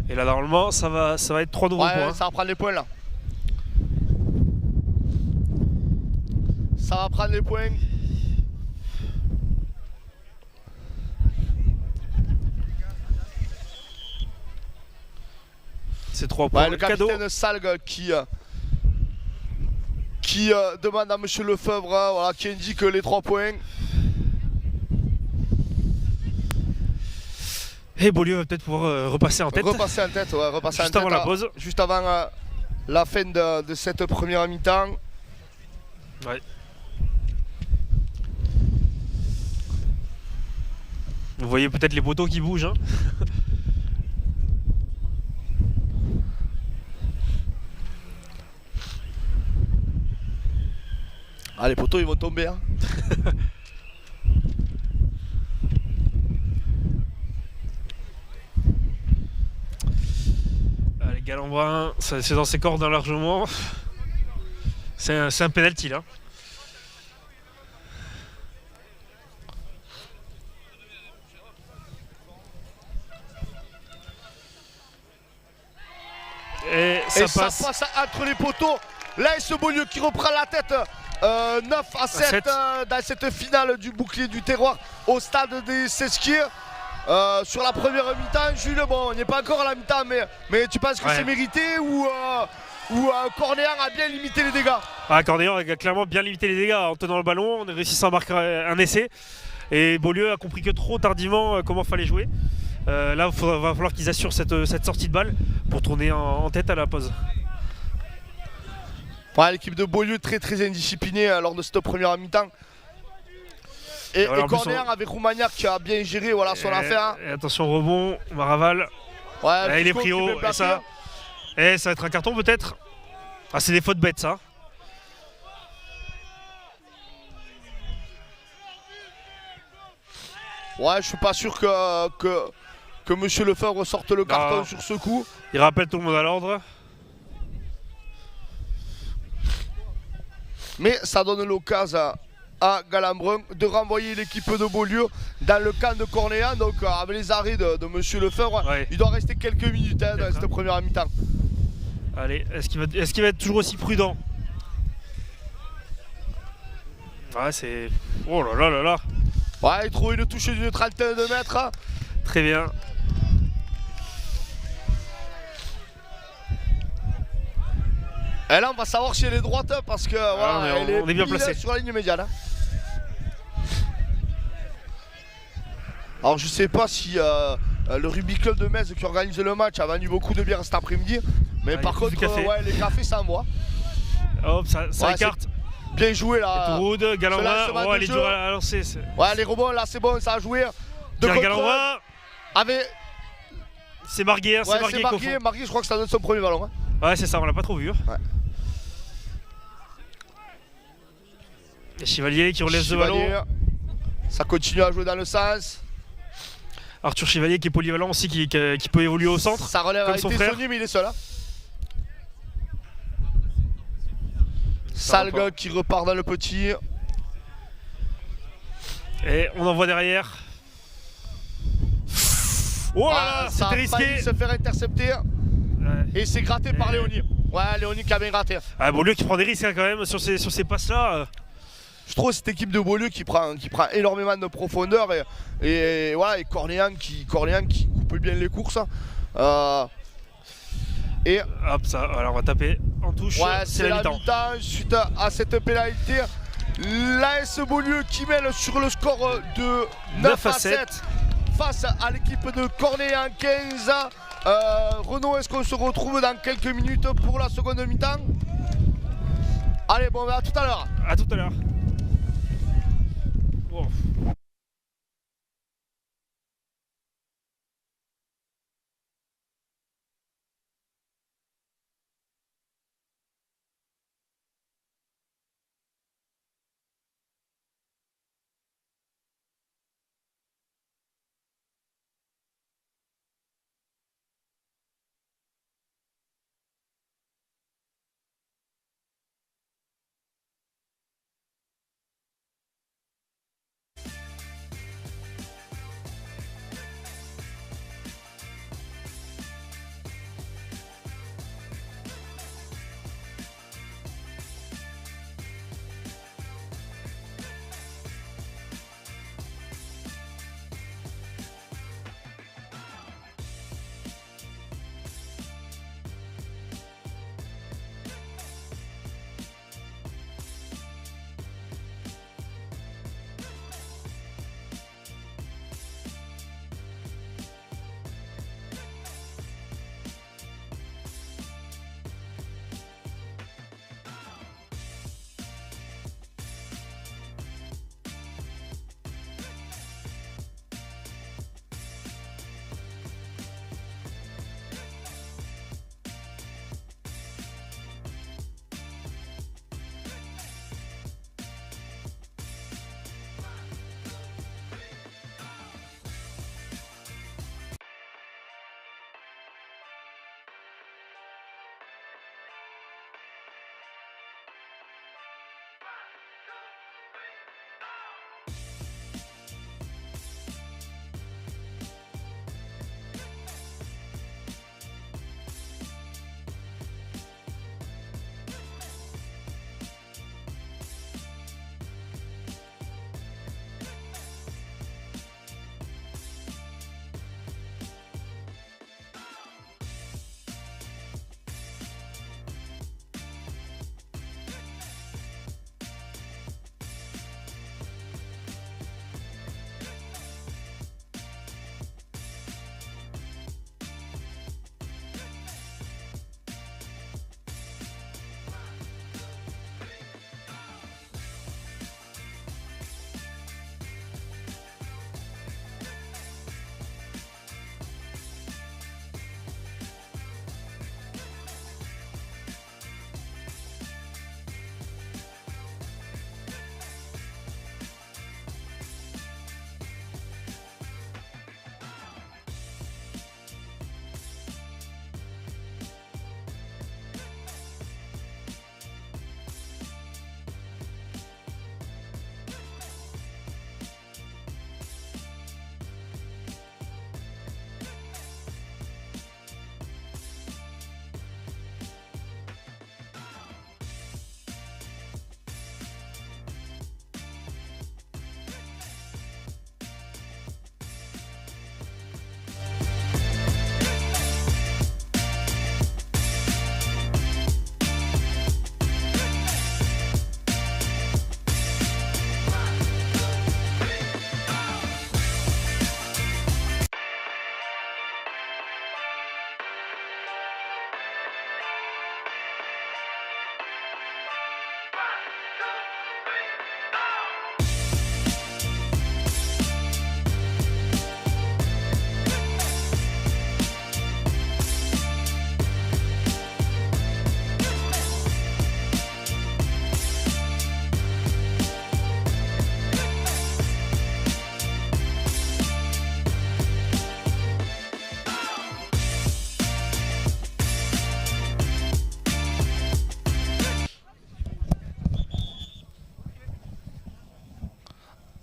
Et là, normalement, ça va être 3 nouveaux points. Ça va prendre les points là. Ça va prendre les points. C'est 3 points. Ouais, le capitaine Salgue qui demande à M. Lefebvre, voilà, qui indique les 3 points. Et Beaulieu va peut-être pouvoir repasser en tête. Repasser en tête, ouais, repasser Juste en tête. avant la pause. Juste avant la fin de cette première mi-temps. Ouais. Vous voyez peut-être les poteaux qui bougent. Hein. Ah, les poteaux ils vont tomber. Hein. Allez, Galambrin, c'est dans ses cordes hein, largement. C'est un penalty là. Et ça passe. Ça passe entre les poteaux. Là, ce Beaulieu qui reprend la tête. 9 à 7 dans cette finale du bouclier du terroir au stade des Sesquiers. Sur la première mi-temps, Jules, bon, on n'est pas encore à la mi-temps, mais tu penses que c'est mérité ou Cornéan a bien limité les dégâts? Cornéan a clairement bien limité les dégâts en tenant le ballon, on a réussi à marquer un essai. Et Beaulieu a compris que trop tardivement comment fallait jouer. Là, il va falloir qu'ils assurent cette sortie de balle pour tourner en tête à la pause. Ouais, l'équipe de Beaulieu très très indisciplinée lors de cette première mi-temps. Et Cornéan avec Roumagnac qui a bien géré voilà, son affaire. Et attention rebond, Maraval. Ouais, il est pris haut. Et ça va être un carton peut-être. Ah, c'est des fautes bêtes ça. Ouais, je suis pas sûr que Monsieur Lefebvre sorte le carton sur ce coup. Il rappelle tout le monde à l'ordre. Mais ça donne l'occasion à Galambrin de renvoyer l'équipe de Beaulieu dans le camp de Cornéan. Donc avec les arrêts de Monsieur Lefebvre, il doit rester quelques minutes dans cette première mi-temps. Allez, est-ce qu'il va être toujours aussi prudent? Ouais, c'est... Oh là là là là. Ouais, il trouve une touche d'une trentaine de mètres. Très bien. Et là, on va savoir si elle est droite parce que on est bien placé sur la ligne médiane. Alors, je sais pas si le Rugby Club de Metz qui organise le match a vendu beaucoup de bière cet après-midi. Mais par contre, les cafés, ça moi. Hop, ça écarte. Bien joué là. Tourwood, Galambrin, elle est dure à lancer. Ouais, les rebonds là, c'est bon, ça a joué. Galambrin. C'est Marguer, c'est Marguer, je crois que ça donne son premier ballon. Hein. Ouais, c'est ça, on l'a pas trop vu. Ouais. Et Chevalier qui relève ce ballon. Ça continue à jouer dans le sens. Arthur Chevalier qui est polyvalent aussi, qui peut évoluer au centre. Ça relève comme avec son frère. Tessoni, mais il est seul. Hein. Salgue qui repart dans le petit. Et on envoie derrière. Oh là là, c'était risqué. Il se faire intercepter. Et c'est gratté par Léonie. Ouais, Léonie qui a bien gratté. Beaulieu qui prend des risques hein, quand même sur ces passes-là. Je trouve cette équipe de Beaulieu qui prend énormément de profondeur et voilà, et Cornéan qui coupe bien les courses. Et hop, ça, alors on va taper en touche. Ouais, c'est la mi-temps. Suite à cette pénalité. L'AS Beaulieu qui mène sur le score de 9 à 7 face à l'équipe de Cornéan 15. Renaud, est-ce qu'on se retrouve dans quelques minutes pour la seconde mi-temps? Allez, bon, à tout à l'heure. À tout à l'heure. Wow.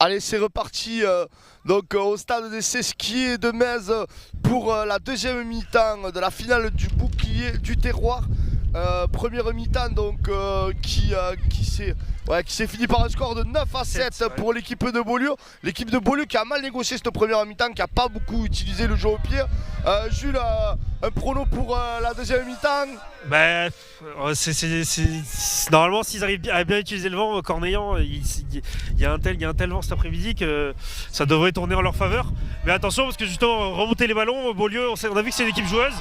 Allez, c'est reparti donc au stade des Sesquiers de Metz pour la deuxième mi-temps de la finale du bouclier du terroir. Première mi-temps donc qui s'est fini par un score de 9 à 7 pour l'équipe de Beaulieu. L'équipe de Beaulieu qui a mal négocié cette première mi-temps, qui n'a pas beaucoup utilisé le jeu au pied. Jules, un prono pour la deuxième mi-temps? Normalement, s'ils arrivent à bien utiliser le vent, Cornillan, il y a un tel vent cet après-midi que ça devrait tourner en leur faveur. Mais attention, parce que justement, remonter les ballons, Beaulieu, on a vu que c'est une équipe joueuse.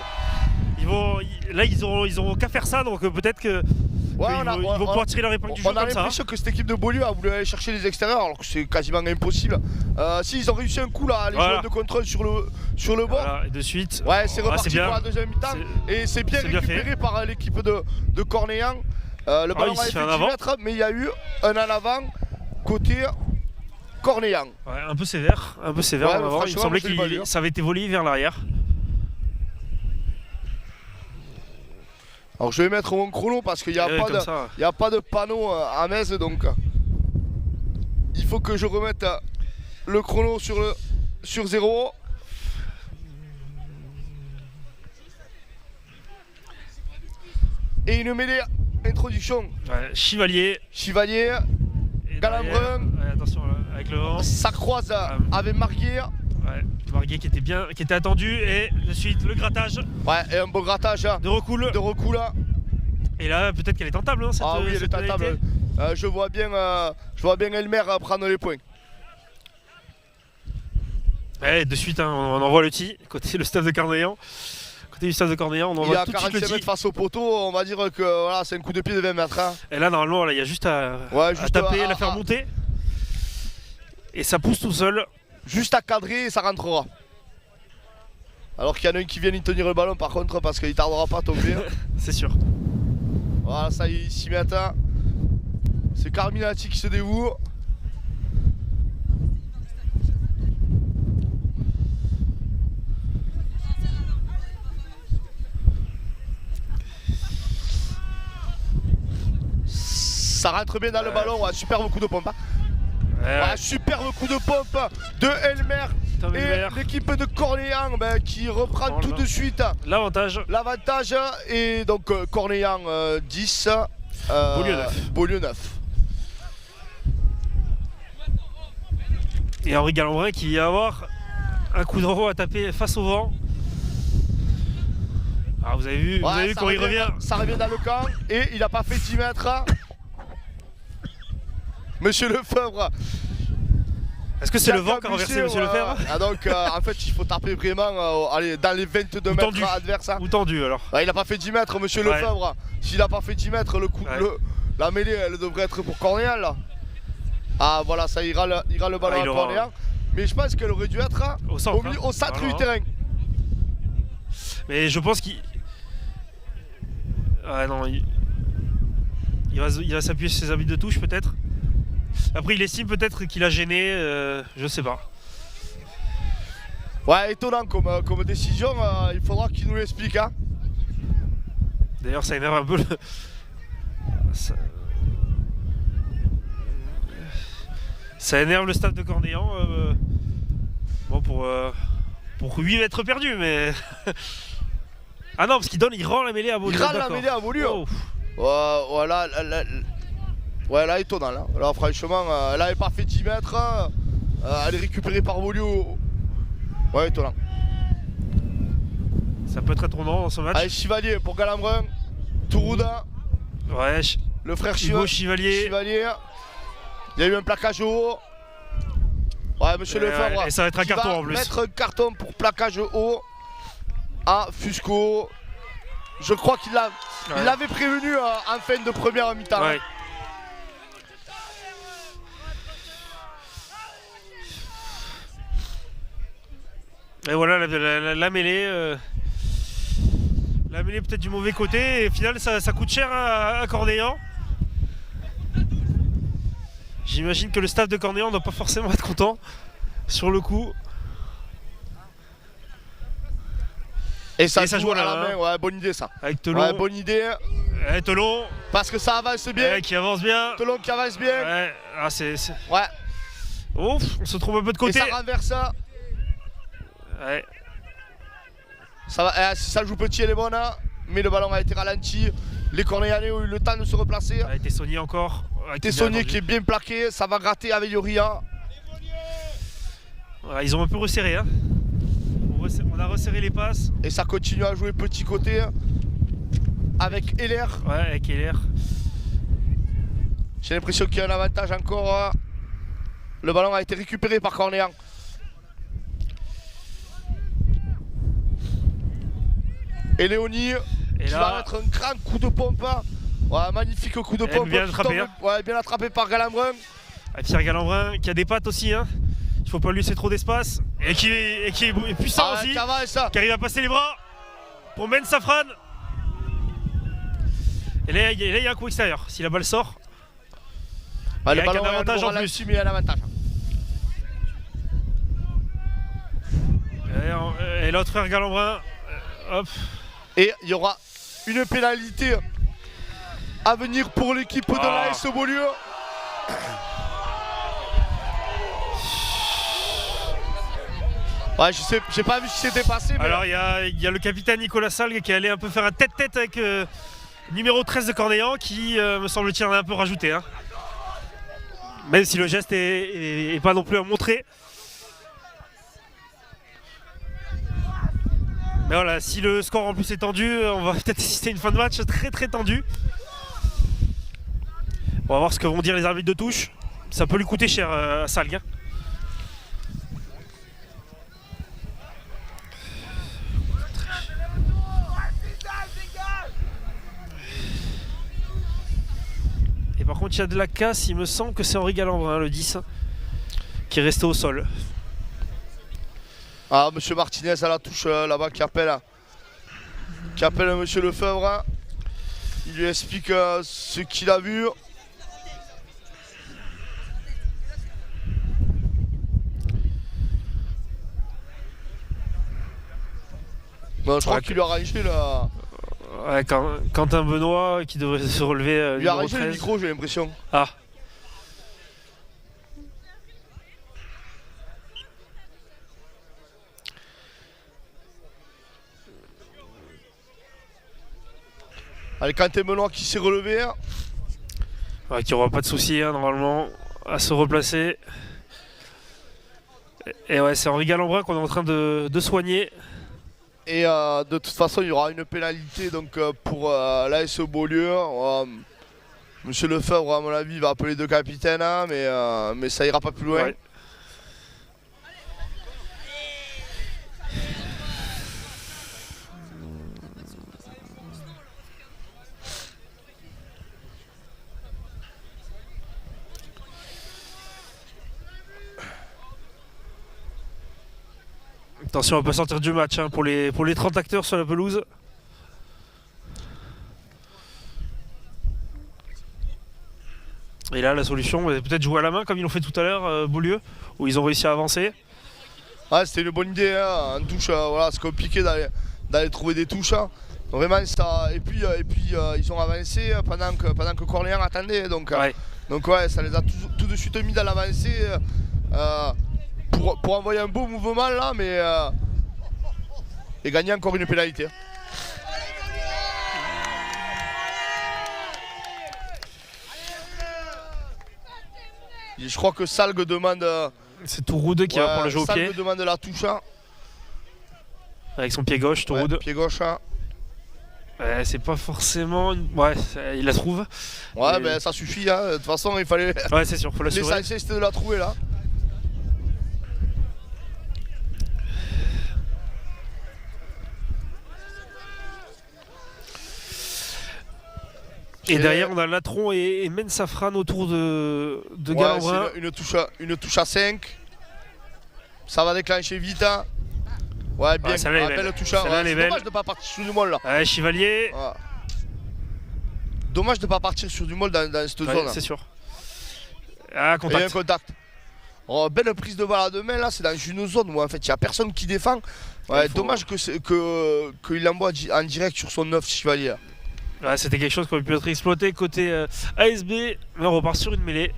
Ils auront qu'à faire ça, donc peut-être que ils vont pouvoir tirer leur épingle du jeu comme ça. On a l'impression que cette équipe de Beaulieu a voulu aller chercher les extérieurs, alors que c'est quasiment impossible. S'ils ont réussi un coup là, les joueurs de contrôle sur le bord. Voilà, et de suite. Ouais, c'est reparti pour la deuxième mi-temps. Et c'est bien récupéré par l'équipe de Cornillan. Le ballon a fait 10 mètres, mais il y a eu un en avant côté Cornillan. Ouais, un peu sévère en avant. Il me semblait que ça avait été volé vers l'arrière. Alors je vais mettre mon chrono parce qu'il n'y a pas de panneau à Metz, donc il faut que je remette le chrono sur 0. Et une mêlée introduction. Ouais, Chivalier, Galambrun. Ouais, attention avec le vent. Ça croise avec Marguier. Ouais, Marguier qui était attendu, et de suite le grattage. Ouais, et un beau grattage de recoul. Et là, peut-être qu'elle est tentable, cette oui, elle est tentable. Je vois bien Elmer prendre les points. Ouais, de suite, on envoie le tee, côté le staff de Cornillan. Côté du staff de Cornillan, on envoie tout de suite le tee. Il y a 45 mètres face au poteau, on va dire que voilà, c'est un coup de pied de 20 mètres. Hein. Et là, normalement, il y a juste à taper, la faire monter. Et ça pousse tout seul. Juste à cadrer et ça rentrera. Alors qu'il y en a un qui vient y tenir le ballon par contre, parce qu'il tardera pas à tomber. C'est sûr. Voilà, ça y est, 6 mètres. C'est Carminati qui se dévoue. Ça rentre bien dans le ballon, ouais, superbe coup de pompe. Superbe coup de pompe de Elmer. Et l'équipe de Cornillan qui reprend tout de suite l'avantage. Et donc Cornillan 10, Beaulieu 9. Et Henri Galambrin qui va avoir un coup de renvoi à taper face au vent. Alors vous avez vu quand il revient. Ça revient dans le camp et il n'a pas fait 10 mètres. Monsieur Lefebvre. Est-ce que c'est le vent qui a renversé Monsieur Lefebvre? Donc en fait il faut taper vraiment dans les 22 mètres adverses. Ou tendu alors. Il n'a pas fait 10 mètres Monsieur Lefebvre. S'il n'a pas fait 10 mètres, la mêlée elle devrait être pour Cornillan là. Ah voilà, ça ira le ballon à Cornillan. Mais je pense qu'elle aurait dû être au centre du terrain. Mais je pense qu'il... Ah non, il va s'appuyer sur ses habits de touche peut-être. Après il estime peut-être qu'il a gêné, je sais pas. Ouais, étonnant comme décision, il faudra qu'il nous l'explique. Hein. D'ailleurs ça énerve un peu ça énerve le staff de Cornillan. Bon pour 8 mètres perdus, mais... Ah non, parce il rend la mêlée à Beaulieu. Il rend la mêlée à Beaulieu. Voilà. Ouais, là, étonnant. Là franchement, elle n'avait pas fait 10 mètres. Elle est récupérée par Beaulieu. Ouais, étonnant. Ça peut être étonnant dans ce match. Allez, Chivalier pour Galambrin. Tourouda. Ouais, le frère Chivalier. Il y a eu un plaquage haut. Ouais, monsieur Lefebvre. Et ça va être un carton en plus. Mettre un carton pour plaquage haut à Fusco. Je crois qu'il l'avait prévenu en fin de première mi-temps. Ouais. Et voilà la mêlée. La mêlée peut-être du mauvais côté. Et au final ça coûte cher à Cornillan. J'imagine que le staff de Cornillan ne doit pas forcément être content sur le coup. Et ça joue à la main, ouais, bonne idée ça. Avec Telon. Ouais, bonne idée. Telon. Parce que ça avance bien. Qui avance bien. Telon qui avance bien. Ouais, Ouais. Ouf, on se trouve un peu de Et côté. ça renverse ça. Ouais. Ça va, si ça joue petit, elle est bonne, hein, mais le ballon a été ralenti. Les Cornéanais ont eu le temps de se replacer. A été Tessonnier encore. Tessonnier qui est bien plaqué, ça va gratter avec Yoria. Voilà, ils ont un peu resserré. Hein. On a resserré les passes. Et ça continue à jouer petit côté avec Heller. Ouais, avec Heller. J'ai l'impression qu'il y a un avantage encore. Hein. Le ballon a été récupéré par Cornéan. Et Léonie qui va mettre un grand coup de pompe. Ouais, magnifique coup de pompe. Bien attrapé. Hein. Ouais, bien attrapé par Galambrin. Pierre Galambrin qui a des pattes aussi. Hein. Il faut pas lui laisser trop d'espace. Et qui est puissant aussi. Qui arrive à passer les bras pour Men Safran. Et là, il y a un coup extérieur. Si la balle sort, il y a un avantage en plus. Mais il y a un avantage. Et l'autre frère Galambrin. Hop. Et il y aura une pénalité à venir pour l'équipe de l'AS Beaulieu. Ouais, j'ai pas vu ce qui s'était passé. Mais... Alors il y a le capitaine Nicolas Salgue qui est allé un peu faire un tête-tête avec numéro 13 de Cornéan qui me semble-t-il en a un peu rajouté. Hein. Même si le geste est pas non plus à montrer. Mais voilà, si le score en plus est tendu, on va peut-être assister à une fin de match très très tendue. On va voir ce que vont dire les arbitres de touche. Ça peut lui coûter cher à Salgue. Et par contre, il y a de la casse, il me semble que c'est Henri Galambrin, le 10, qui est resté au sol. Ah, monsieur Martinez à la touche là-bas qui appelle monsieur Lefebvre. Il lui explique ce qu'il a vu. Bon, je crois qu'il lui a rangé là. Ouais, Quentin Benoît qui devrait se relever. Il lui a rangé le micro, j'ai l'impression. Ah. Allez, Quentin Benoît qui s'est relevé. Ouais, qui aura pas de soucis hein, normalement à se replacer. Et ouais, c'est Henri Galambrin qu'on est en train de soigner. Et de toute façon, il y aura une pénalité donc, pour l'AS Beaulieu. Monsieur Lefebvre, à mon avis, va appeler deux capitaines, hein, mais ça ira pas plus loin. Ouais. Attention, on va pas sortir du match hein, pour les 30 acteurs sur la pelouse. Et là, la solution, peut-être jouer à la main comme ils l'ont fait tout à l'heure, Beaulieu, où ils ont réussi à avancer. Ouais, c'était une bonne idée, hein. En touche, voilà, c'est compliqué d'aller trouver des touches. Hein. Vraiment, ça. Et puis ils ont avancé pendant que Corléan attendait. Donc ouais, ça les a tout de suite mis dans l'avancée. Pour envoyer un beau mouvement là, mais et gagner encore une pénalité. Et je crois que Salgue demande. C'est Touroud qui va prendre le jeu au pied. Salgue demande la touche. Hein. Avec son pied gauche, Touroud. Ouais, pied gauche. Hein. C'est pas forcément. Ouais, il la trouve. Ouais, mais ça suffit. Hein. De toute façon, il fallait. Ouais, c'est sûr, faut l'assurer. L'essentiel c'était de la trouver là. Et derrière, on a Latron et Men Safran autour de Galambrin. Une touche à 5. Ça va déclencher vite. Hein. Ouais, bien. Belle touche à 5. C'est dommage de ne pas partir sur du molle là. Ouais, Chevalier. Ouais. Dommage de ne pas partir sur du molle dans cette zone. C'est sûr. Ah, contact. Et un contact. Oh, belle prise de balle à deux mains là, c'est dans une zone où en fait il n'y a personne qui défend. Ouais, dommage qu'il l'envoie en direct sur son 9 Chevalier. Ouais, c'était quelque chose qui aurait pu être exploité côté ASB, mais on repart sur une mêlée.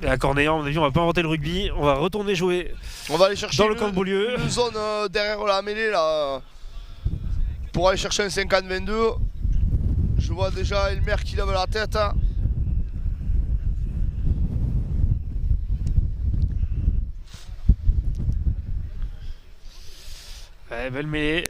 Et à Cornéan, à mon avis, on va pas inventer le rugby. On va retourner jouer On va aller chercher dans le camp de Beaulieu. une zone derrière la mêlée là, pour aller chercher un 50-22. Je vois déjà Elmer qui lève la tête. Ouais, belle mêlée.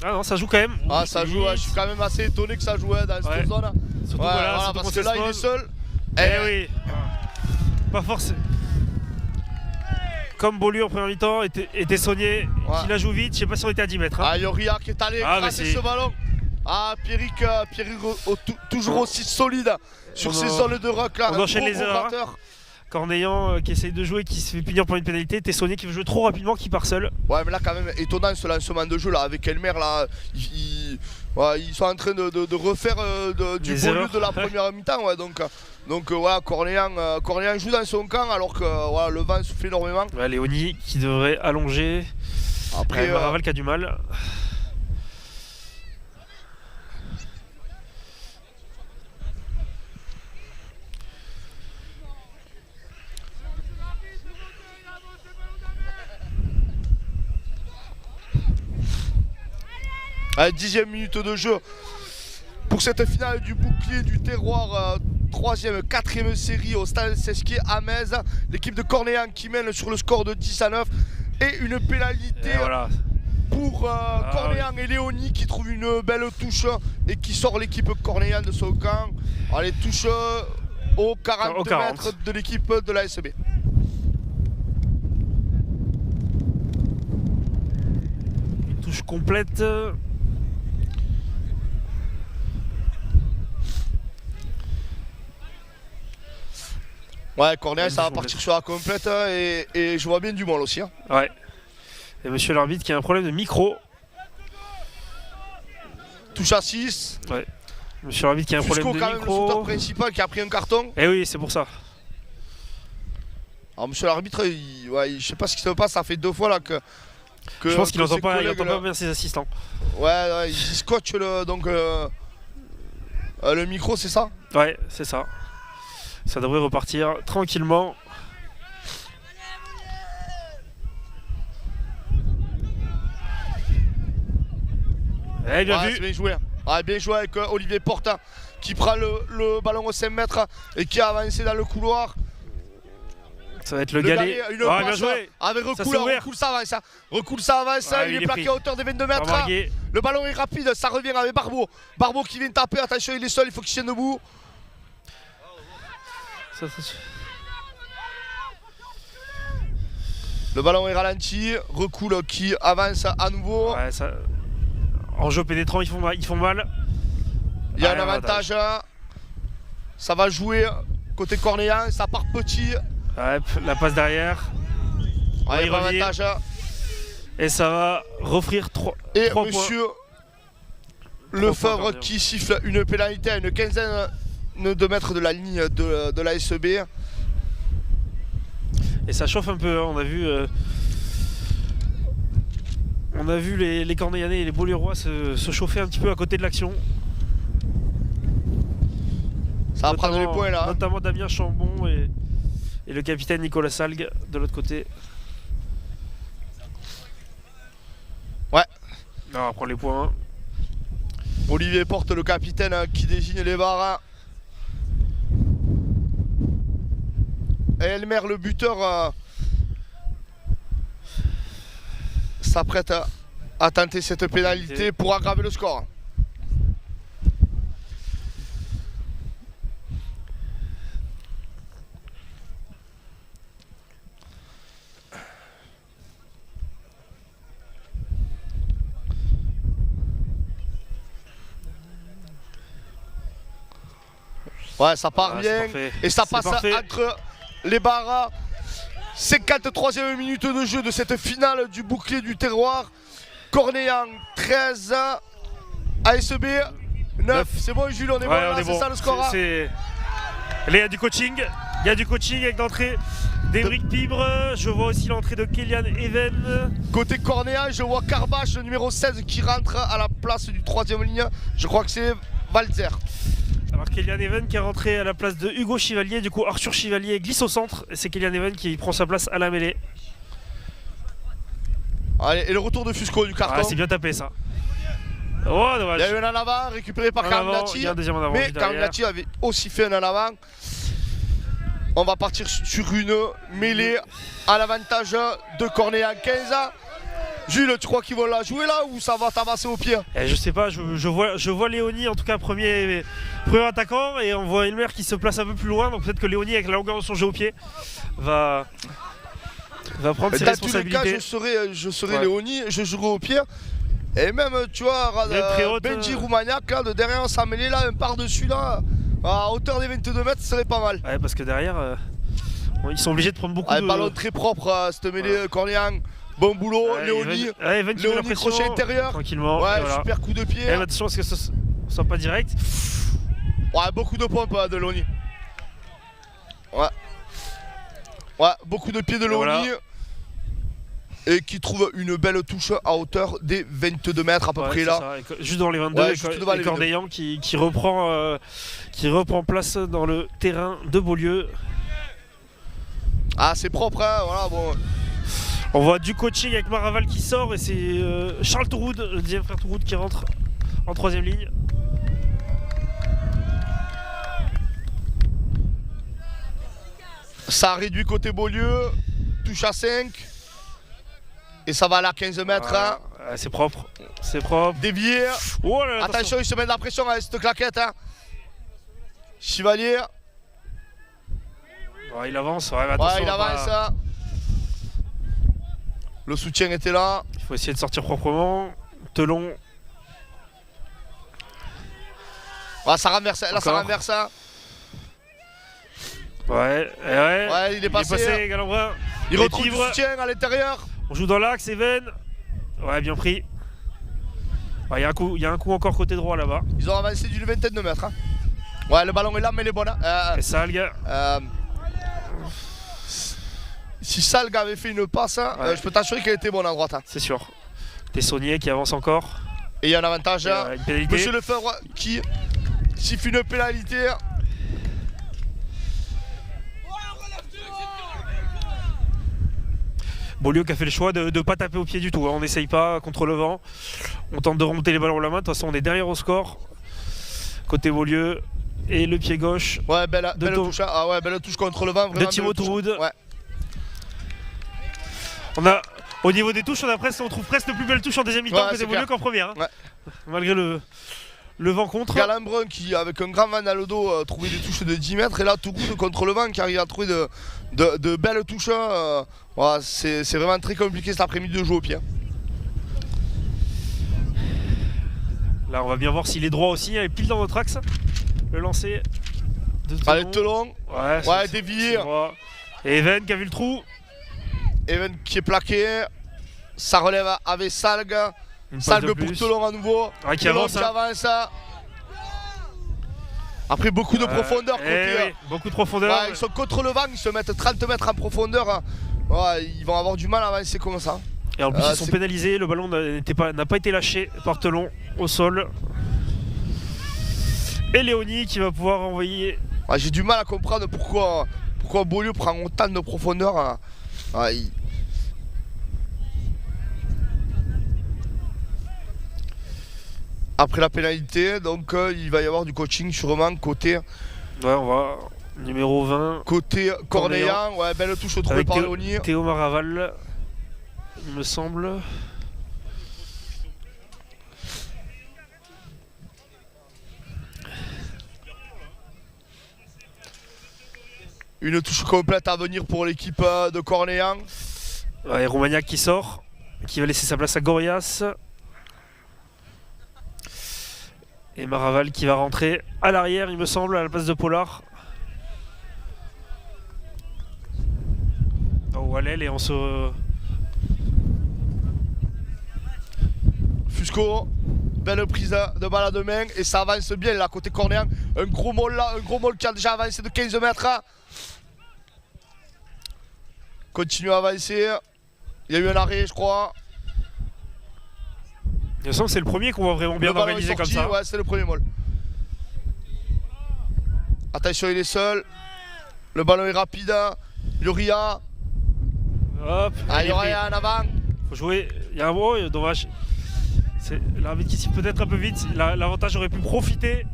Ah non, ça joue quand même. Ah, ça joue, je suis quand même assez étonné que ça jouait dans cette zone. Surtout Ouais, voilà, voilà, surtout parce qu'on que là il est s'expose. seul. Eh oui. Pas forcément. Comme Beaulieu en première mi-temps était Saunier qui la joue vite. Je sais pas si on était à 10 mètres. Ah, Yoria qui est allé écraser ce ballon. Ah, Pierrick toujours aussi solide sur ses zones de ruck là. On enchaîne les erreurs. Cornéan qui essaye de jouer, qui se fait punir pour une pénalité. Tessonnier qui veut jouer trop rapidement, qui part seul. Ouais, mais là quand même étonnant ce lancement de jeu là avec Elmer là. Ils sont en train de refaire du Beaulieu de la première mi-temps. Ouais, donc voilà, Cornéan joue dans son camp alors que voilà, le vent souffle énormément. Ouais, Léonie qui devrait allonger. Après Maraval qui a du mal. À 10e minute de jeu pour cette finale du bouclier du terroir, 3e, 4e série au stade Sesquier à Metz. L'équipe de Cornéan qui mène sur le score de 10-9 et une pénalité pour Cornéan et Léonie qui trouve une belle touche et qui sort l'équipe Cornéan de son camp. Allez, touche aux 40 mètres de l'équipe de la SB. Une touche complète. Ouais, Cornéan ça va partir sur la complète et je vois bien du mal aussi. Hein. Ouais. Et monsieur l'arbitre qui a un problème de micro. Touche à 6. Ouais. Monsieur l'arbitre qui a un problème de micro. Quand même le shooter principal qui a pris un carton. Eh oui, c'est pour ça. Alors monsieur l'arbitre, je sais pas ce qui se passe, ça fait 2 fois là que je pense qu'il n'entend pas bien ses assistants. Ouais, il scotche le micro, c'est ça? Ouais, c'est ça. Ça devrait repartir tranquillement. Eh, bien vu. C'est bien joué. Ah, bien joué avec Olivier Porta qui prend le ballon au 5 mètres et qui a avancé dans le couloir. Ça va être le galet. Bien joué. Avec Recoul, ça avance. Recoul, ça avance. Il est plaqué à hauteur des 22 mètres. Le ballon est rapide, ça revient avec Barbeau. Barbeau qui vient taper. Attention, il est seul, il faut qu'il tienne debout. Le ballon est ralenti. Recoul qui avance à nouveau. Ouais, en jeu pénétrant, ils font mal. Il y a un avantage. Ça va jouer côté Cornéan. Ça part petit. Ouais, la passe derrière. Ouais, il revient. Et ça va offrir 3 Et points. monsieur Lefebvre qui siffle une pénalité à une quinzaine de mètres de la ligne de la SEB. Et ça chauffe un peu, hein. On a vu les Cornéanais et les Beaulieurois se chauffer un petit peu à côté de l'action. Ça va prendre les points là. Notamment Damien Chambon et le capitaine Nicolas Salgue de l'autre côté. Ouais. On va prendre les points. Olivier Porte, le capitaine qui désigne les barres. Et Elmer, le buteur, s'apprête à tenter cette pénalité pour aggraver le score. Ouais, ça part bien et ça passe entre les barres. 53e minute de jeu de cette finale du bouclier du terroir. Cornéan 13, ASB 9. C'est bon Jules, on est bon là, c'est ça le score. Là, il y a du coaching. Il y a du coaching avec l'entrée d'Éric Pibre. Je vois aussi l'entrée de Kélian Even. Côté Cornéan, je vois Carbache, le numéro 16, qui rentre à la place du 3e ligne. Je crois que c'est Walter. Alors Kylian Even qui est rentré à la place de Hugo Chivalier. Du coup, Arthur Chivalier glisse au centre. Et c'est Kylian Even qui prend sa place à la mêlée. Allez, et le retour de Fusco du carton. Ah, c'est bien tapé ça. Oh, dommage. Il y a eu un en avant récupéré par En avant, Carminati. il y a un deuxième en avant, Mais juste derrière. Carminati avait aussi fait un en avant. On va partir sur une mêlée à l'avantage de Cornéan 15. Jules, tu crois qu'ils vont la jouer là ou ça va t'avancer au pied? Je sais pas, je vois Léonie en tout cas premier attaquant et on voit Elmer qui se place un peu plus loin. Donc peut-être que Léonie avec la longueur de son jeu au pied va prendre ses Dans tous les cas, responsabilités. je serai Ouais. Léonie, je jouerai au pied. Et même, tu vois, Même très haute, Benji Roumaniac, là, de derrière, sa mêlée, là, un par-dessus, là, à hauteur des 22 mètres, ce serait pas mal. Ouais, parce que derrière, ils sont obligés de prendre beaucoup Un de... ballon très propre, cette mêlée, Voilà. Cornéan. Bon boulot, Ouais, Léonie. Even qui met la Léonie, pression, crochet intérieur. tranquillement. Ouais, et voilà. super coup de pied. Et attention à ce que ce soit pas direct. Ouais, beaucoup de pompes de Léonie. Ouais. Ouais, beaucoup de pieds de Et Léonie. voilà. Et qui trouve une belle touche à hauteur des 22 mètres à peu Ouais, près c'est là. ça. Juste devant les 22, Ouais, et juste devant les Cordeillan qui reprend place dans le terrain de Beaulieu. Ah, c'est propre, hein, voilà, bon. On voit du coaching avec Maraval qui sort et c'est Charles Touroud, le deuxième frère Touroud qui rentre en troisième ligne. Ça réduit côté Beaulieu, touche à 5. Et ça va aller à 15 mètres. Voilà. Hein. Ouais, c'est propre, c'est propre. Dévié. Oh là là, Attention, il se met de la pression avec cette claquette. Hein. Chivalier. Ouais, il avance, ouais, mais attention, Ouais, il avance. pas- Le soutien était là. Il faut essayer de sortir proprement. Telon, Ouais, ça renverse. Là, ça Encore. renverse. Hein. ouais, Ouais, il est passé. Galambrin. Il Les retrouve du Tigres. soutien à l'intérieur. On joue dans l'axe, Even. Ouais, bien pris. Ouais, il y a un coup encore côté droit là-bas. Ils ont avancé d'une vingtaine de mètres. Hein. Ouais, le ballon est là, mais il est bon. Hein. Et ça, le gars. Si Salg avait fait une passe, hein, Ouais. je peux t'assurer qu'elle était bonne à droite. Hein. C'est sûr. Tessonnier qui avance encore. Et il y a un avantage. Et, Hein. une pénalité. Monsieur Lefebvre qui siffle une pénalité. Beaulieu qui a fait le choix de ne pas taper au pied du tout. Hein. On n'essaye pas contre le vent. On tente de remonter les ballons à la main. De toute façon, on est derrière au score. Côté Beaulieu. Et le pied gauche Ouais, belle De Tho- touche. Hein. Ah ouais, belle touche contre le vent. de Vraiment Timo belle touche. Touroud. Ouais. Au niveau des touches, on trouve presque de plus belles touches en deuxième mi-temps Ouais, côté c'est Beaulieu clair. qu'en première. Hein. Ouais. Malgré le vent contre. Galambrin qui, avec un grand vent dans le dos, trouvait des touches de 10 mètres. Et là, Touroud contre le vent qui arrive à trouver de belles touches. Ouais, c'est vraiment très compliqué cet après-midi de jouer au pied. Là, on va bien voir s'il est droit aussi. Il est pile dans notre axe. Le lancer de Telon. Allez, Telon. Ouais, Ouais, dévié. c'est droit. Et Even qui a vu le trou. Even qui est plaqué. Ça relève avec Salg. Une passe Salg de pour plus. Telon à nouveau. Ouais, qui Telon avance, qui hein. avance. Après, beaucoup de profondeur Eh côté. oui, beaucoup de profondeur. Ouais, ils sont contre le vent, ils se mettent 30 mètres en profondeur. Hein. Ouais, ils vont avoir du mal à avancer comme ça. Et en plus, ils sont c'est- pénalisés. Le ballon n'a pas été lâché par Telon au sol. Et Léonie qui va pouvoir envoyer. Ouais, j'ai du mal à comprendre pourquoi Beaulieu prend autant de profondeur. Hein. Ouais, Après la pénalité, donc il va y avoir du coaching sûrement côté Ouais, on va. Numéro 20. Cornéan. Ouais, belle touche trouvée Avec par Léonie. Théo Maraval, il me semble. Une touche complète à venir pour l'équipe de Cornéan. Ouais, Roumaniac qui sort, qui va laisser sa place à Gorias. Et Maraval qui va rentrer à l'arrière, il me semble, à la place de Pollard. Au Wallel et on se. Fusco, belle prise de balle à deux mains et ça avance bien là côté Cornéan. Un gros molle là, un gros molle qui a déjà avancé de 15 mètres. Continue à avancer. Il y a eu un arrêt, je crois. Il me semble que c'est le premier qu'on voit vraiment bien Le ballon est organisé comme sorti, ça. ouais, c'est le premier molle. Attention, il est seul. Le ballon est rapide. Luria. Hop. Ah, Luria en avant. Faut jouer. Il y a un mot, dommage. C'est l'arbitre qui siffle peut-être un peu vite. L'avantage aurait pu profiter.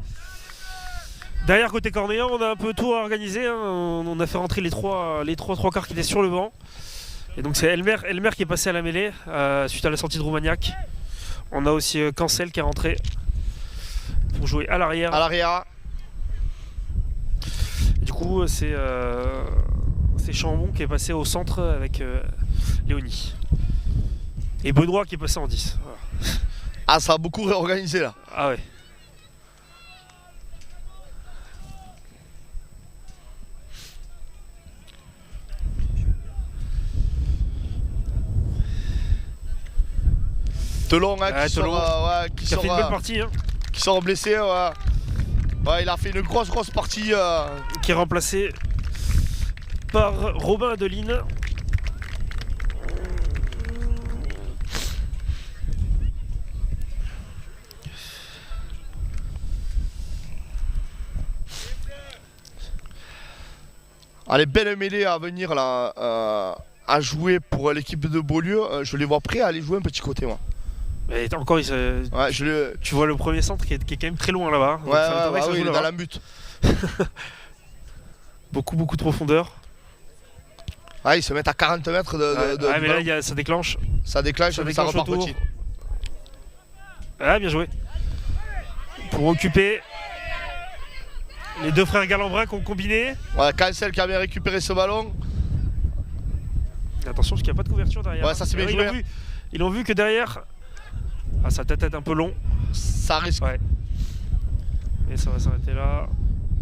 Derrière, côté cornéen, on a un peu tout organisé. Hein. On a fait rentrer les trois quarts qui étaient sur le banc. Et donc c'est Elmer qui est passé à la mêlée suite à la sortie de Roumaniac. On a aussi Cancel qui est rentré pour jouer à l'arrière. À l'arrière. Du coup, c'est Chambon qui est passé au centre avec Léonie. Et Benoît qui est passé en 10. Voilà. Ah, ça a beaucoup réorganisé là. Ah ouais. Telon, hein, Ouais, qui Telon. qui Qui a fait une bonne partie. Hein. qui sort blessé. Ouais. Ouais, il a fait une grosse partie. Qui est remplacé par Robin Adeline. Allez, belle mêlée à venir là, à jouer pour l'équipe de Beaulieu. Je les vois prêts à aller jouer un petit côté, moi. Et encore, Ouais, tu vois le premier centre qui est quand même très loin là-bas. Donc ouais, ça m'étonnerait que ça oui, joue il est là-bas. dans la butte. Beaucoup de profondeur. Ah, ils se mettent à 40 mètres Ouais, du mais là, ballon. ça déclenche. Ça déclenche, mais ça déclenche repart autour. petit. Ah, bien joué. Pour occuper les deux frères Galambrin qui ont combiné. Ouais, Cancel qui a bien récupéré ce ballon. Attention parce qu'il n'y a pas de couverture derrière. Ouais, ça, c'est bien joué. Ils ont vu que derrière, ça va peut-être être un peu long. Ça risque. Ouais. Et ça va s'arrêter là.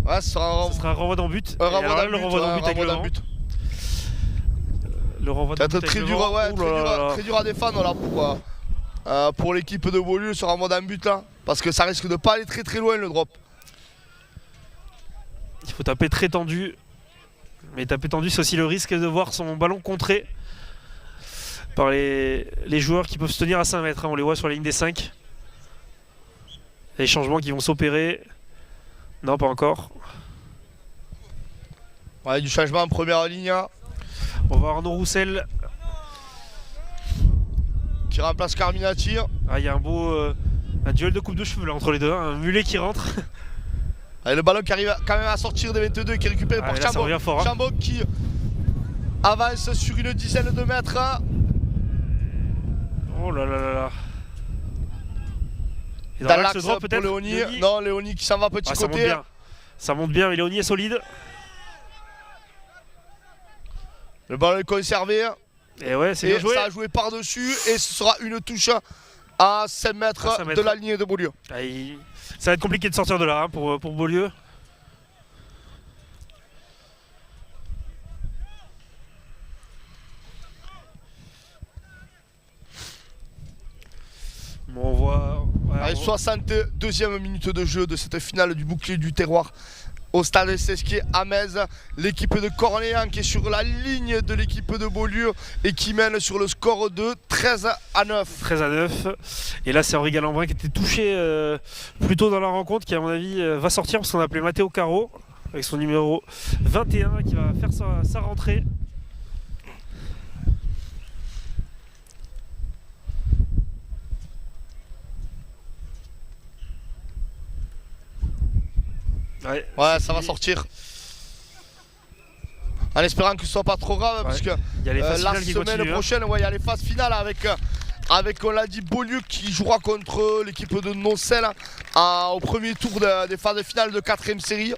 Ouais, ce sera Ce sera un renvoi dans but. un Et alors renvoi là, dans le but. renvoi dans Ouais, but avec renvoi le dans vent. but. Le renvoi Ça dans va but être très avec dur, le vent. ouais, Ouh là là là. très dur à défendre là pour l'équipe de Beaulieu sur un mode en but là. Parce que ça risque de pas aller très loin le drop. Il faut taper très tendu. Mais taper tendu, c'est aussi le risque de voir son ballon contré par les joueurs qui peuvent se tenir à 5 mètres. Hein. On les voit sur la ligne des 5. Les changements qui vont s'opérer. Non, pas encore. Ouais, du changement en première ligne hein, On va voir Arnaud Roussel. qui remplace Carminati. Ah, il y a un duel de coupe de cheveux là entre les deux. Hein. Un mulet qui rentre. Allez, le ballon qui arrive quand même à sortir des 22 et qui est récupéré Ah, par et là, ça Chambon. revient fort, hein. Chambon qui avance sur une dizaine de mètres. Hein. Oh là là là là. Et Dans l'axe l'axe droit pour peut-être. Léonie. Non, Léonie qui s'en va petit Ah, ça monte côté. bien. Ça monte bien, mais Léonie est solide. Le ballon est conservé. Et ouais, c'est Et bien joué. ça a joué par-dessus. Et ce sera une touche à 5 mètres, À 5 mètres. de la ligne de Beaulieu. Ah, ça va être compliqué de sortir de là hein, pour Beaulieu. Bon, on voit. Ouais, Allez, 62e minute de jeu de cette finale du bouclier du terroir au stade Sesquier à Metz. L'équipe de Cornéan qui est sur la ligne de l'équipe de Beaulieu et qui mène sur le score de 13-9. 13-9. Et là, c'est Henri Galambrin qui était touché plus tôt dans la rencontre, qui, à mon avis, va sortir parce qu'on a appelé Matteo Caro avec son numéro 21 qui va faire sa rentrée. Ouais, ça va sortir. En espérant que ce soit pas trop grave, parce que il y a les phases la finales qui semaine continuent, hein. prochaine, ouais, il y a les phases finales avec on l'a dit, Beaulieu qui jouera contre l'équipe de Nocel au premier tour des phases finales de 4ème série.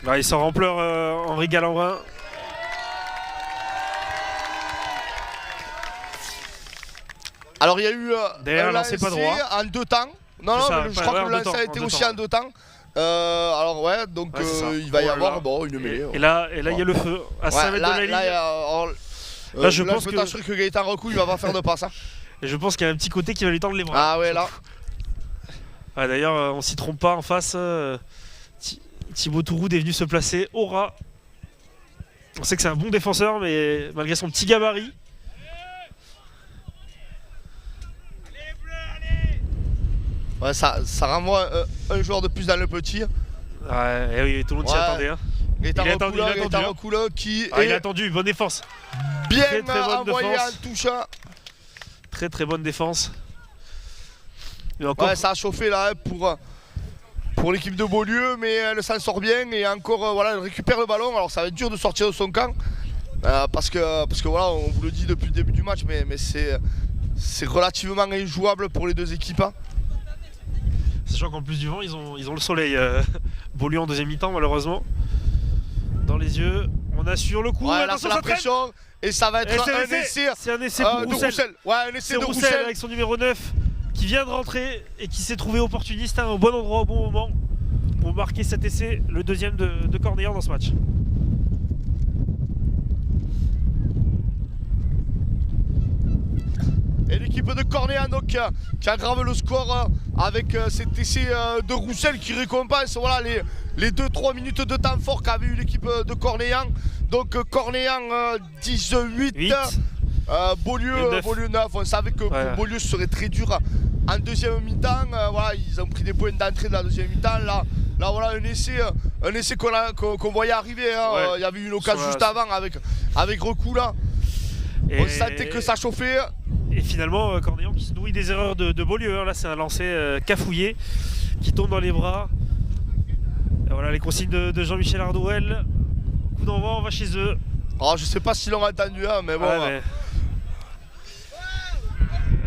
Là, il sort en pleurs Henri Galambrin. Alors il y a eu D'ailleurs, un lancé pas droit. en 2 temps. Non, C'est non, ça, mais je crois que le lancer a été aussi en 2 temps. Alors ouais, donc Ouais, c'est ça. il va y Oh là avoir là. bon, une mêlée. Et là, il y a le feu à 5 mètres de la ligne. Là, je pense peux que- t'assurer que Gaëtan Recou il va pas faire de passe. Hein. Et je pense qu'il y a un petit côté qui va lui tendre les bras. Ah ouais, là. Ouais, d'ailleurs, on s'y trompe pas en face. Thibaut Touroud est venu se placer au ras. On sait que c'est un bon défenseur, mais malgré son petit gabarit. Ouais, ça renvoie un joueur de plus dans le petit. Ouais, et oui, tout le monde s'y attendait. Hein. Gaëtan Coulon qui il est a attendu, bonne défense. bien très bonne envoyé défense. en touche. Très bonne défense. Et encore, Ouais, ça a chauffé là pour l'équipe de Beaulieu, mais elle s'en sort bien et encore voilà, elle récupère le ballon. Alors ça va être dur de sortir de son camp parce que voilà, on vous le dit depuis le début du match, mais c'est relativement injouable pour les deux équipes. Hein. sachant qu'en plus du vent, ils ont le soleil. Beaulieu en deuxième mi-temps, malheureusement. Dans les yeux, on assure le coup. Ouais, là c'est la pression et ça va être un essai. C'est un essai pour de Roussel. Ouais, un essai de Roussel avec son numéro 9 qui vient de rentrer et qui s'est trouvé opportuniste au bon endroit au bon moment pour marquer cet essai, le deuxième de Cornéan dans ce match. Et l'équipe de Cornéan donc, qui aggrave le score avec cet essai de Roussel qui récompense voilà, les 2-3 minutes de temps fort qu'avait eu l'équipe de Cornéan. Donc Cornéan 18, Beaulieu 9. On savait que pour Beaulieu ce serait très dur en deuxième mi-temps. Voilà, ils ont pris des points d'entrée de la deuxième mi-temps. Là voilà un essai qu'on voyait arriver. Hein. Il y avait eu une occasion juste avant avec Recou là. On sentait que ça chauffait. Et finalement, Cornéan qui se nourrit des erreurs de Beaulieu. Hein. Là, c'est un lancer cafouillé qui tombe dans les bras. Et voilà les consignes de Jean-Michel Ardouel. Coup d'envoi, on va chez eux. Alors, je sais pas s'ils l'ont entendu, hein, mais bon. Ouais,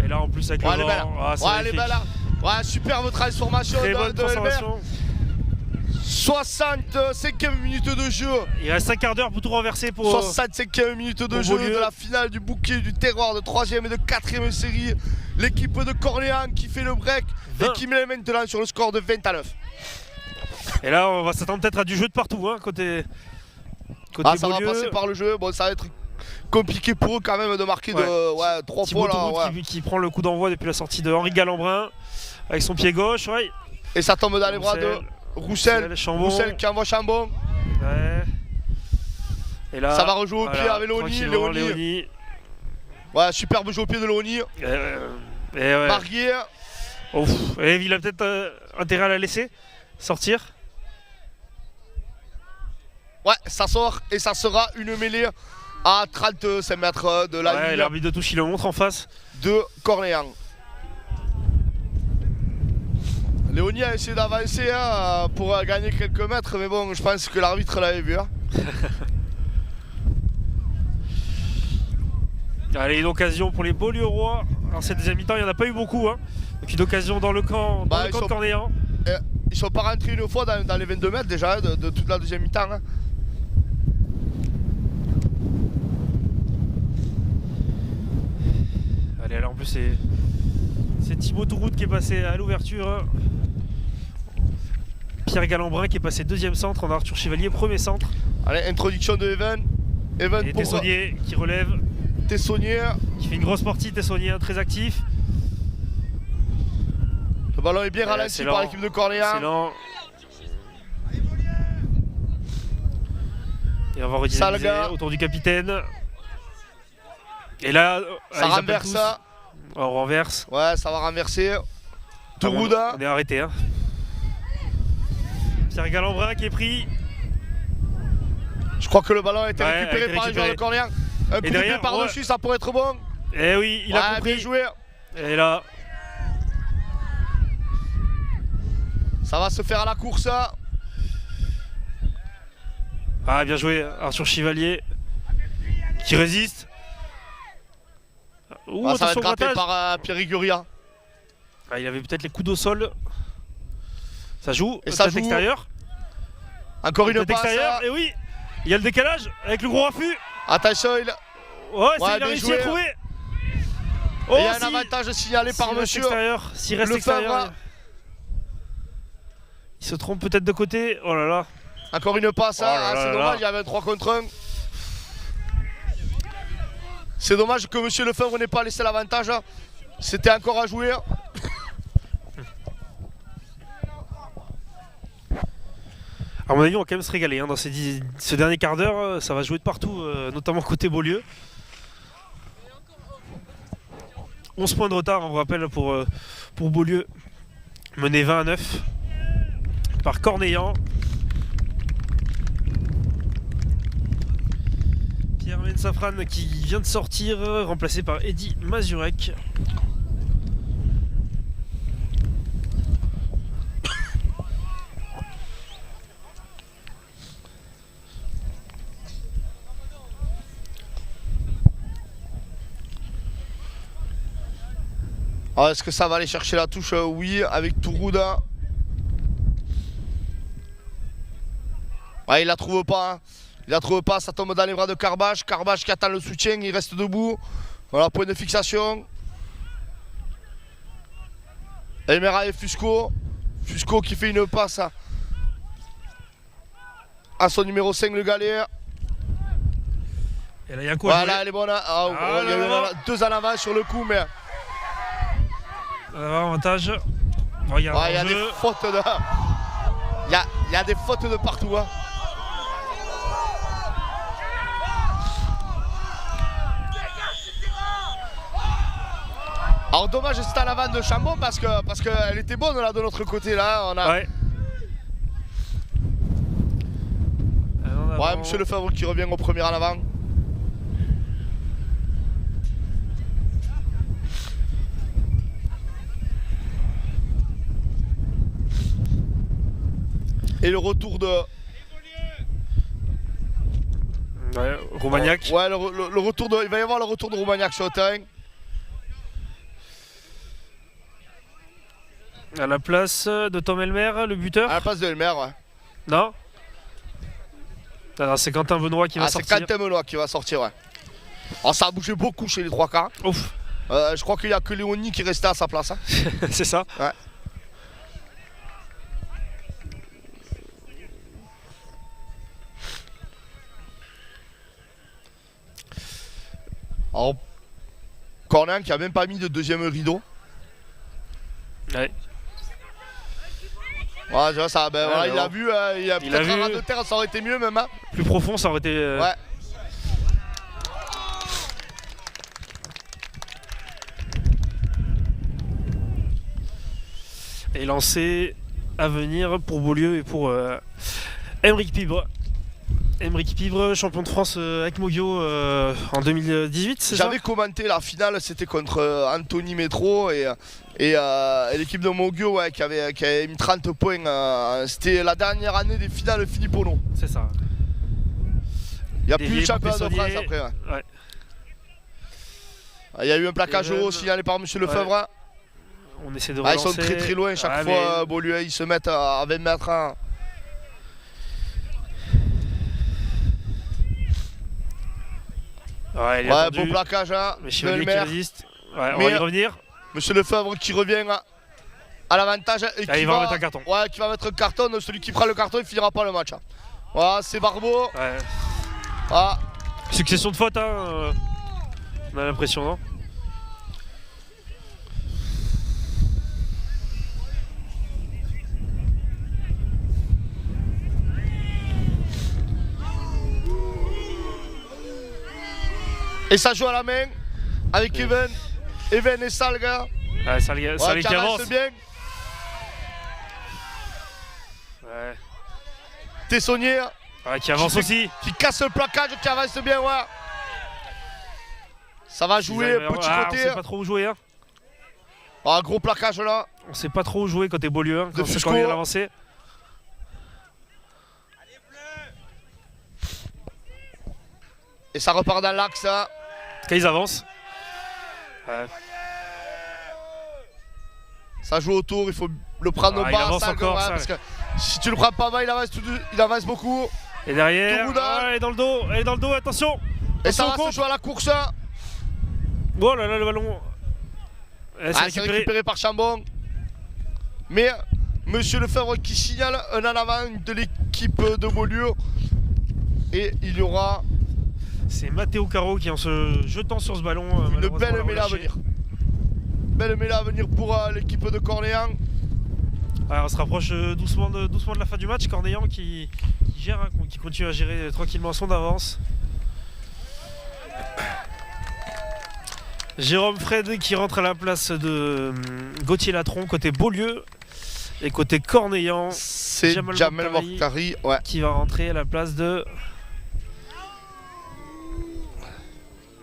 Et là, en plus, avec le vent, elle est belle là. Ouais, superbe transformation Très bonne transformation. 65e minute de jeu. Il reste un quart d'heure pour tout renverser pour 65e minute de jeu Beaulieu. de la finale du bouquet du terroir de 3e et de 4e série. L'équipe de Cornéan qui fait le break 20. Et qui met maintenant sur le score de 20-9. Et là on va s'attendre peut-être à du jeu de partout hein, côté ça Beaulieu. Va passer par le jeu. Bon, ça va être compliqué pour eux quand même de marquer 3 fois là. Qui prend le coup d'envoi depuis la sortie de Henri Galambrin avec son pied gauche. Ouais. Et ça tombe dans les bras de Roussel qui envoie Chambon. Ouais. Et là, ça va rejouer au pied avec Léoni. Ouais, superbe jeu au pied de Léoni. Marguier. Et il a peut-être intérêt à la laisser sortir. Ouais, ça sort et ça sera une mêlée à 35 mètres de la ligne. L'arbitre de touche, il le montre en face. De Cornéan. Léoni a essayé d'avancer pour gagner quelques mètres, mais bon, je pense que l'arbitre l'avait vu. Hein. Allez, une occasion pour les Beaulieurois. Alors cette deuxième mi-temps, il n'y en a pas eu beaucoup. Hein. Donc une occasion dans le camp, de Cornéan. Ils sont pas rentrés une fois dans les 22 mètres déjà de toute la deuxième mi-temps. Hein. Allez, alors en plus c'est Thibaut Touroute qui est passé à l'ouverture. Pierre Galambrin qui est passé deuxième centre. On a Arthur Chevalier, premier centre. Allez, introduction de Even. Et Tessonnier qui relève. Tessonnier. Qui fait une grosse partie, Tessonnier, très actif. Le ballon est bien ralenti par l'équipe de Cornéan. C'est lent. Et on va redynamiser autour du capitaine. Et là, ça renverse ça. On renverse. Ouais, ça va renverser. Tourouda. On est arrêté. Hein. Pierre Galambrin qui est pris. Je crois que le ballon a été récupéré par les joueurs de Cornéan. Un coup de pied par-dessus, ça pourrait être bon. Eh oui, il a compris. Bien joué. Et là. Ça va se faire à la course. Ah, bien joué, Arthur Chevalier. Qui résiste. Ça va être raté par Pierre Iguria. Il avait peut-être les coups au sol. Ça joue. Et ça joue. Extérieur. Encore une passe. Et oui, il y a le décalage avec le gros affût. Attention, il a réussi à trouver. Il y a un avantage signalé par monsieur. S'il reste extérieur. Il se trompe peut-être de côté. Oh là là. Encore une passe. C'est dommage, il y avait un 3 contre 1. C'est dommage que monsieur Lefebvre n'ait pas laissé l'avantage. C'était encore à jouer. À mon avis, on va quand même se régaler hein, dans ce dernier quart d'heure. Ça va jouer de partout, notamment côté Beaulieu. 11 points de retard, on vous rappelle, pour Beaulieu mené 20-9 par Cornéllan. Pierre-Mène Safran qui vient de sortir, remplacé par Eddy Mazurek. Alors, est-ce que ça va aller chercher la touche? Oui, avec Tourouda. Ouais, il la trouve pas. Hein. Il la trouve pas, ça tombe dans les bras de Carbage. Carbage qui attend le soutien, il reste debout. Voilà, point de fixation. Elmera et Fusco. Fusco qui fait une passe à son numéro 5, le Galet. Et là, il y a quoi? Voilà, elle est bonne. Il y a eu deux en avant sur le coup, mais. Avantage. Il y a des fautes de. Il y a des fautes de partout. Hein. Alors dommage c'était à l'avant de Chambon parce qu'elle était bonne là de l'autre côté là. On a... Ouais. Ouais, Monsieur Lefebvre qui revient au premier en avant. Et le retour de... Ouais, Roumaniac. Ouais, le retour de... Il va y avoir le retour de Roumaniac sur le terrain. À la place de Tom Elmer, le buteur. À la place de Elmer, ouais. Non. Alors c'est Quentin Benoît qui va sortir. C'est Quentin Benoît qui va sortir, ouais. Alors ça a bougé beaucoup chez les trois quarts. Ouf. Je crois qu'il n'y a que Léonie qui restait à sa place. Hein. C'est ça. Ouais. Alors, Cornéan qui a même pas mis de deuxième rideau. Ouais. Ouais, tu vois, ça, ben, voilà, il a vu, il a peut-être un ras de terre, ça aurait été mieux même. Hein. Plus profond, ça aurait été. Ouais. Et lancé à venir pour Beaulieu et pour Aymeric Pibre. Aymeric Pibre, champion de France avec Mogio en 2018, c'est ça? J'avais commenté la finale, c'était contre Anthony Métro et l'équipe de Mogio ouais, qui avait mis 30 points. C'était la dernière année des finales Philippe Ono. C'est ça. Il n'y a plus de championnat de France après. Ouais. Ouais. Il y a eu un plaquage haut signalé par Monsieur Lefebvre. Ouais. On essaie de relancer. Ils sont très très loin chaque fois. Mais... Beaulieu, ils se mettent à 20 mètres. Hein. Ouais, bon plaquage. Hein, mais Chevalier qui résiste. Ouais, on va y revenir. Monsieur Lefebvre qui revient à l'avantage. Et qui il va mettre un carton. Ouais, qui va mettre un carton. Celui qui prend le carton, il finira pas le match. Hein. Voilà, c'est Barbeau. Ouais. Ah. Succession de fautes, hein. On a l'impression, non? Et ça joue à la main avec Even et Salga. Ouais, Salga qui avance. Bien. Ouais. Tessonnier. Ouais, qui avance aussi. Qui casse le plaquage, qui avance bien, ouais. Ça va jouer, petit côté. On sait pas trop où jouer. Hein. Ah, gros plaquage là. On sait pas trop où jouer côté Beaulieu. Hein, quand Fusco. Il vient d'avancer. Et ça repart dans l'axe. Hein. Quand ils avancent. Ouais. Ça joue autour, il faut le prendre bas. Il avance encore. Ouais, parce que si tu le prends pas bas, il avance beaucoup. Et derrière, elle est dans le dos, attention. Et ça va se jouer à la course. Oh là là, le ballon. C'est récupéré par Chambon. Mais Monsieur Lefebvre qui signale un en avant de l'équipe de Beaulieu. Et il y aura... C'est Matteo Caro qui en se jetant sur ce ballon. Une belle mêlée à venir. Belle mêlée à venir pour l'équipe de Cornéan. Ouais, on se rapproche doucement de la fin du match. Cornéan qui gère, hein, qui continue à gérer tranquillement son avance. Jérôme Fred qui rentre à la place de Gauthier Latron côté Beaulieu. Et côté Cornéllan, c'est Jamal Jamel Mokhtari. Mokhtari. Ouais. Qui va rentrer à la place de...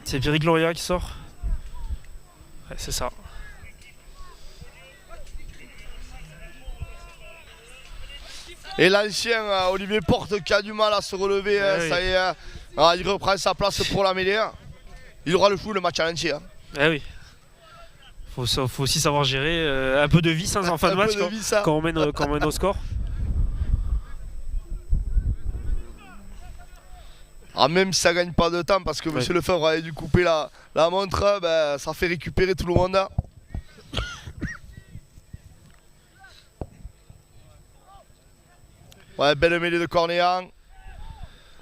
C'est Pierrick Gloria qui sort. Ouais, c'est ça. Et l'ancien Olivier Porte qui a du mal à se relever, oui. ça y est. Il reprend sa place pour la mêlée. Il aura le fou le match à l'entier. Eh oui. Faut aussi savoir gérer un peu de vis en fin de match quand on mène au score. Même si ça gagne pas de temps parce que Monsieur Lefebvre avait dû couper la montre, ben, ça fait récupérer tout le monde. Ouais, belle mêlée de Cornéllan.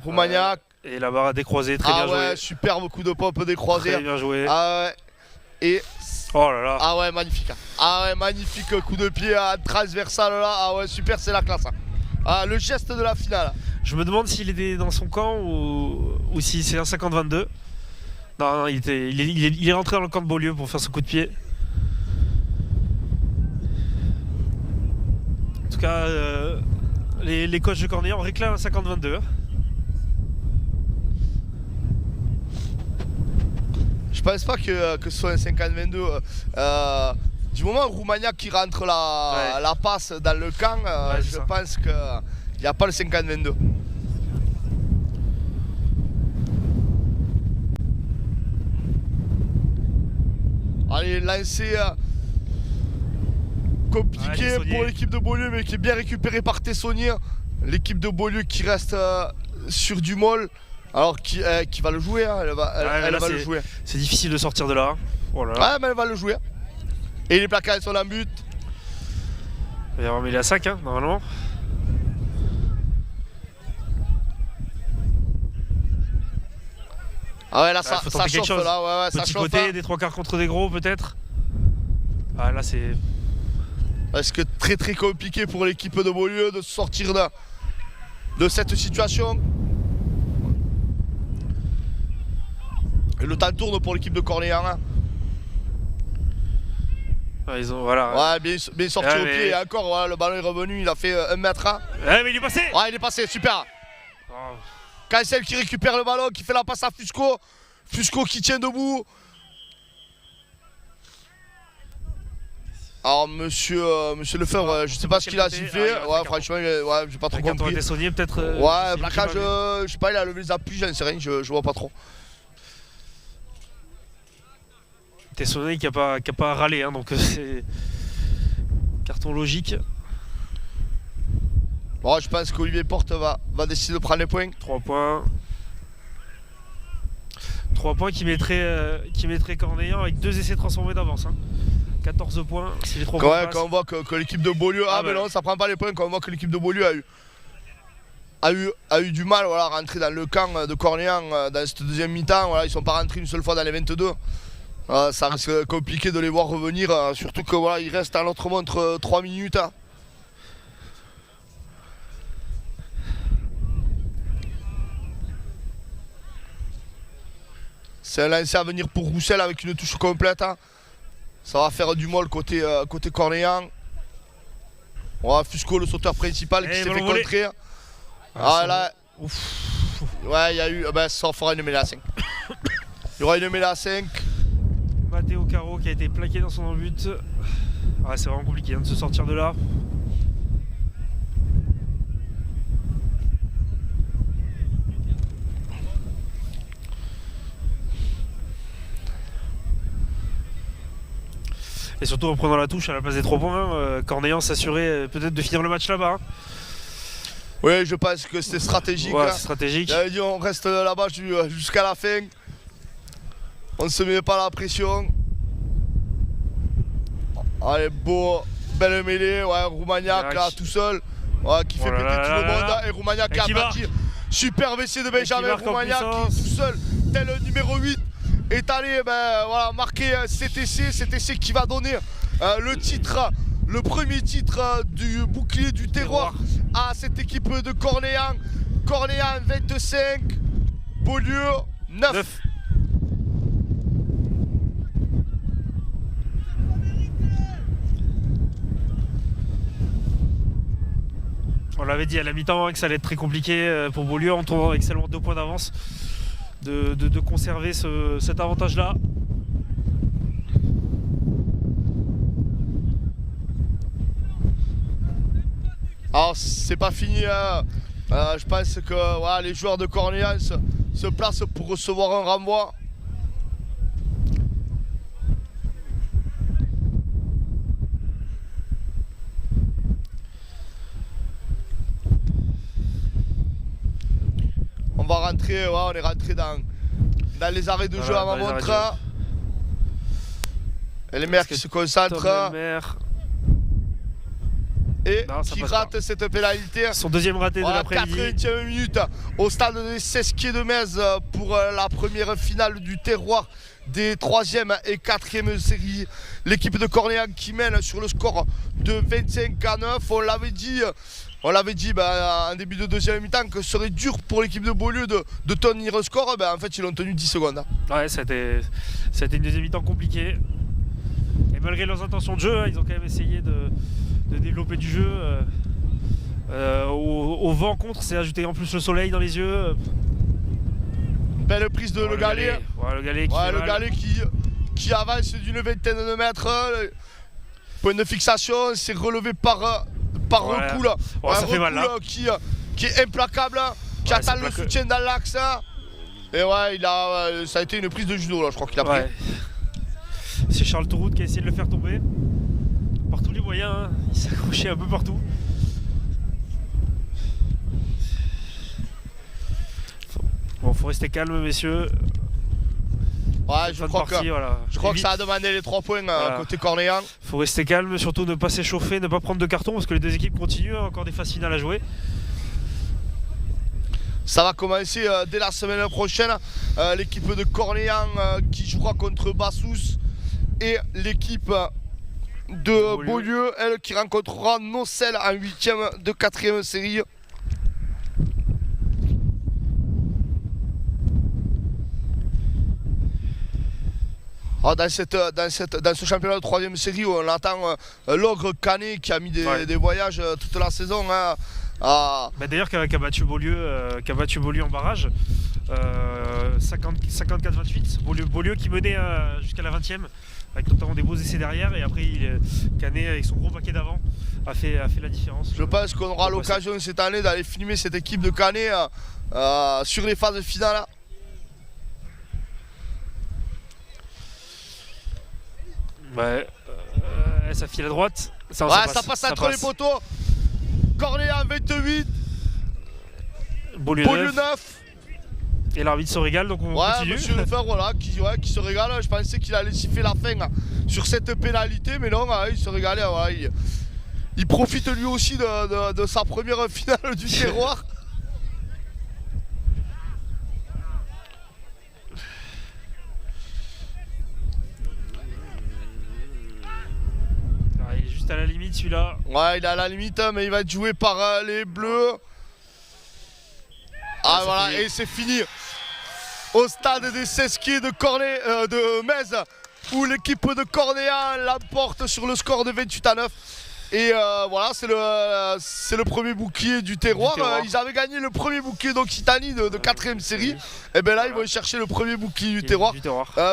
Roumagnac. Et la barre à décroiser, très bien joué. Ah ouais, superbe coup de pompe décroisé. Très bien joué. Ah ouais. Et... Oh là là. Ah ouais, magnifique. Ah ouais, magnifique coup de pied transversal là. Ah ouais, super, c'est la classe. Ah, le geste de la finale. Je me demande s'il était dans son camp ou si c'est un 50-22. Non, il est rentré dans le camp de Beaulieu pour faire ce coup de pied. En tout cas, les coachs de Cornéllan réclament un 50-22. Je pense pas que ce soit un 50-22. Du moment où Roumagnac qui rentre la passe dans le camp, je pense qu'il n'y a pas le 50-22. Allez, lancer compliqué pour l'équipe de Beaulieu, mais qui est bien récupéré par Tessonnier. L'équipe de Beaulieu qui reste sur du molle. Alors qui va le jouer, hein. Elle va le jouer. C'est difficile de sortir de là. Oh là là. Ouais, mais elle va le jouer. Et les placards sont en but. Il va remettre à 5 hein, normalement. Ah ouais, là ça chauffe là, ouais, ça Petit chauffe. côté, des 3/4 contre des gros peut-être. Ah là c'est... Parce que très très compliqué pour l'équipe de Beaulieu de sortir de cette situation. Et le temps tourne pour l'équipe de Cornéllan. Hein. Ah, ils ont, voilà. Ouais, bien sorti au pied. Et encore, voilà, le ballon est revenu, il a fait 1 mètre. Hein. Ouais, mais il est passé. Ouais, il est passé, super. Oh. Cancel qui récupère le ballon, qui fait la passe à Fusco. Fusco qui tient debout. Alors, monsieur Lefebvre, je sais pas ce qu'il a sifflé. Ouais, franchement, j'ai pas trop compris. Peut-être. Ouais, plaquage, je sais pas, il a levé les appuis, j'en sais rien, je vois pas trop. Tessonnier qui a pas râlé, hein, donc c'est carton logique. Bon, je pense qu'Olivier Porte va décider de prendre les points. 3 points. 3 points qui mettrait Cornéllan avec 2 essais transformés d'avance. Hein. 14 points si les 3 points quand on voit que l'équipe de Beaulieu... Ah mais non, ça prend pas les points. Quand on voit que l'équipe de Beaulieu a eu du mal à rentrer dans le camp de Cornéllan dans cette deuxième mi-temps. Voilà, ils sont pas rentrés une seule fois dans les 22. Ça risque compliqué de les voir revenir, surtout que voilà, il reste à notre montre 3 minutes. Hein. C'est un lancer à venir pour Roussel avec une touche complète. Hein. Ça va faire du molle côté Cornéllan. Voilà, Fusco, le sauteur principal, qui s'est fait contrer. Ah là, ouf. Ouais, il y a eu. Ça fera une mêlée à 5. Il y aura une mêlée à 5. Matteo Caro qui a été plaqué dans son but. Ah, c'est vraiment compliqué de se sortir de là. Et surtout en prenant la touche à la place des 3 points, Cornéllan s'assurer peut-être de finir le match là-bas. Oui, je pense que c'était stratégique. Ouais, hein. c'est stratégique. J'avais dit on reste là-bas jusqu'à la fin. On ne se met pas la pression. Allez, belle mêlée, ouais, Roumagnac là tout seul, ouais, qui fait péter tout le monde. Et Roumagnac qui a battu. Super WC de Benjamin Roumagnac qui tout seul, tel le numéro 8, est allé voilà, marquer cet essai qui va donner le premier titre du bouclier du terroir à cette équipe de Cornéllan. Cornéllan 25, Beaulieu 9. On l'avait dit à la mi-temps que ça allait être très compliqué pour Beaulieu en tournant avec seulement 2 points d'avance de conserver cet avantage-là. Alors c'est pas fini, hein. Je pense que voilà, les joueurs de Cornéan se placent pour recevoir un renvoi. On va rentrer, ouais, on est rentré dans les arrêts de jeu à ma montre. Et les maires qui se concentrent. Et non, qui rate cette pénalité. Son deuxième raté de l'après-midi. 80e minute au stade des Sesquiers de Metz pour la première finale du terroir des 3e et 4e séries. L'équipe de Cornéan qui mène sur le score de 25-9. On l'avait dit en début de deuxième mi-temps que ce serait dur pour l'équipe de Beaulieu de tenir le score. En fait, ils l'ont tenu 10 secondes. Ouais, c'était une deuxième mi-temps compliquée. Et malgré leurs intentions de jeu, ils ont quand même essayé de développer du jeu. Au vent contre, c'est ajouté en plus le soleil dans les yeux. Belle prise de Le Gallet. Ouais, Le Gallet qui avance d'une vingtaine de mètres. Point de fixation, c'est relevé par Recoul. Ça fait mal là. Qui est implacable, qui attend le soutien dans l'axe. Et ouais, ça a été une prise de judo là, je crois qu'il a pris. C'est Charles Touroute qui a essayé de le faire tomber. Par tous les moyens, hein. Il s'accrochait un peu partout. Bon, faut rester calme, messieurs. Ouais, je crois que ça a demandé les 3 points côté Cornéan. Faut rester calme, surtout ne pas s'échauffer, ne pas prendre de carton parce que les deux équipes continuent, encore des phases finales à jouer. Ça va commencer dès la semaine prochaine. L'équipe de Cornéan qui jouera contre Bassous et l'équipe de Beaulieu, elle qui rencontrera Nocelle en 8e de 4e série. Alors dans ce championnat de 3e série, on attend l'ogre Canet qui a mis des voyages toute la saison. Hein, D'ailleurs, qui a battu Beaulieu en barrage. 54-28. Beaulieu qui menait jusqu'à la 20e. Avec notamment des beaux essais derrière, et après Canet avec son gros paquet d'avant a fait la différence. Je pense qu'on aura l'occasion cette année d'aller filmer cette équipe de Canet sur les phases finales. Ouais, ça file à droite. Ça passe entre les poteaux. Cornéan 28, Beaulieu 9. Et l'arbitre se régale, donc on continue. Monsieur Lefebvre qui se régale. Je pensais qu'il allait siffler la fin sur cette pénalité, mais non, il se régale. Il profite lui aussi de sa première finale du terroir. Il est juste à la limite celui-là. Ouais, il est à la limite, mais il va être joué par les Bleus. Voilà, et c'est fini au stade des Sesquiers de Metz, où l'équipe de Cornéan l'emporte sur le score de 28-9. Et voilà, c'est le premier bouclier du terroir. Ils avaient gagné le premier bouclier d'Occitanie de 4e série. Et bien là, ils vont chercher le premier bouclier du terroir.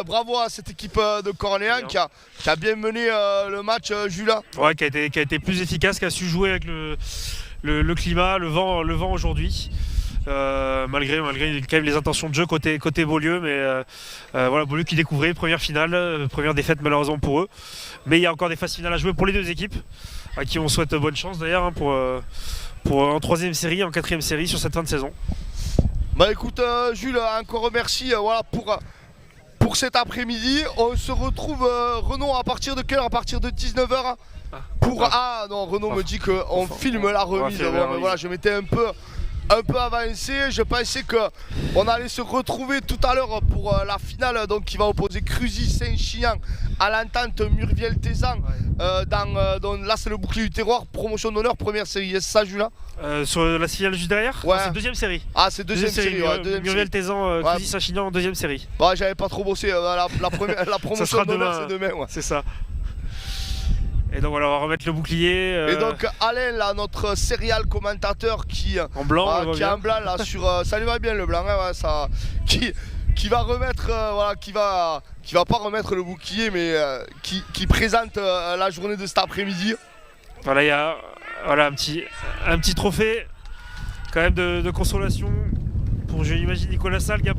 Bravo à cette équipe de Cornéan qui a bien mené le match, Jules. Ouais, qui a été plus efficace, qui a su jouer avec le climat, le vent aujourd'hui. Malgré quand même les intentions de jeu côté Beaulieu, mais voilà, Beaulieu qui découvrait, première finale, première défaite malheureusement pour eux, mais il y a encore des phases finales à jouer pour les deux équipes, à qui on souhaite bonne chance d'ailleurs pour en 3e série, en 4e série sur cette fin de saison. Bah écoute Jules, encore merci pour cet après-midi. On se retrouve Renaud à partir de quelle heure? À partir de 19h Renaud me dit qu'on filme la remise. Mais voilà, je m'étais un peu avancé. Je pensais qu'on allait se retrouver tout à l'heure pour la finale qui va opposer Cruzy-Saint-Chinian à l'entente Murviel-Tézan. Là c'est le bouclier du terroir, promotion d'honneur, première série. C'est ça, Julien? Sur la filiale juste derrière, c'est deuxième série. Ah, c'est deuxième série. Murviel-Tézan, Cruzy-Saint-Chinian, deuxième série. Bah, j'avais pas trop bossé. La promotion d'honneur c'est demain. C'est ça. C'est ça. Bon, j'avais pas trop bossé. La promotion d'honneur c'est deuxième série. Bah, j'avais pas trop bossé. La promotion d'honneur c'est demain. C'est ça. Bon, j'avais pas trop bossé. La promotion d'honneur c'est demain. C'est ça. Et donc voilà, on va remettre le bouclier. Et donc Alain, là, notre serial commentateur qui en blanc, qui est en blanc là sur ça lui va bien le blanc, hein, ouais, ça, qui va remettre voilà, qui va pas remettre le bouclier, mais qui présente la journée de cet après-midi. Voilà, il y a voilà, un petit trophée quand même de consolation pour, je l'imagine, Nicolas Salle qui est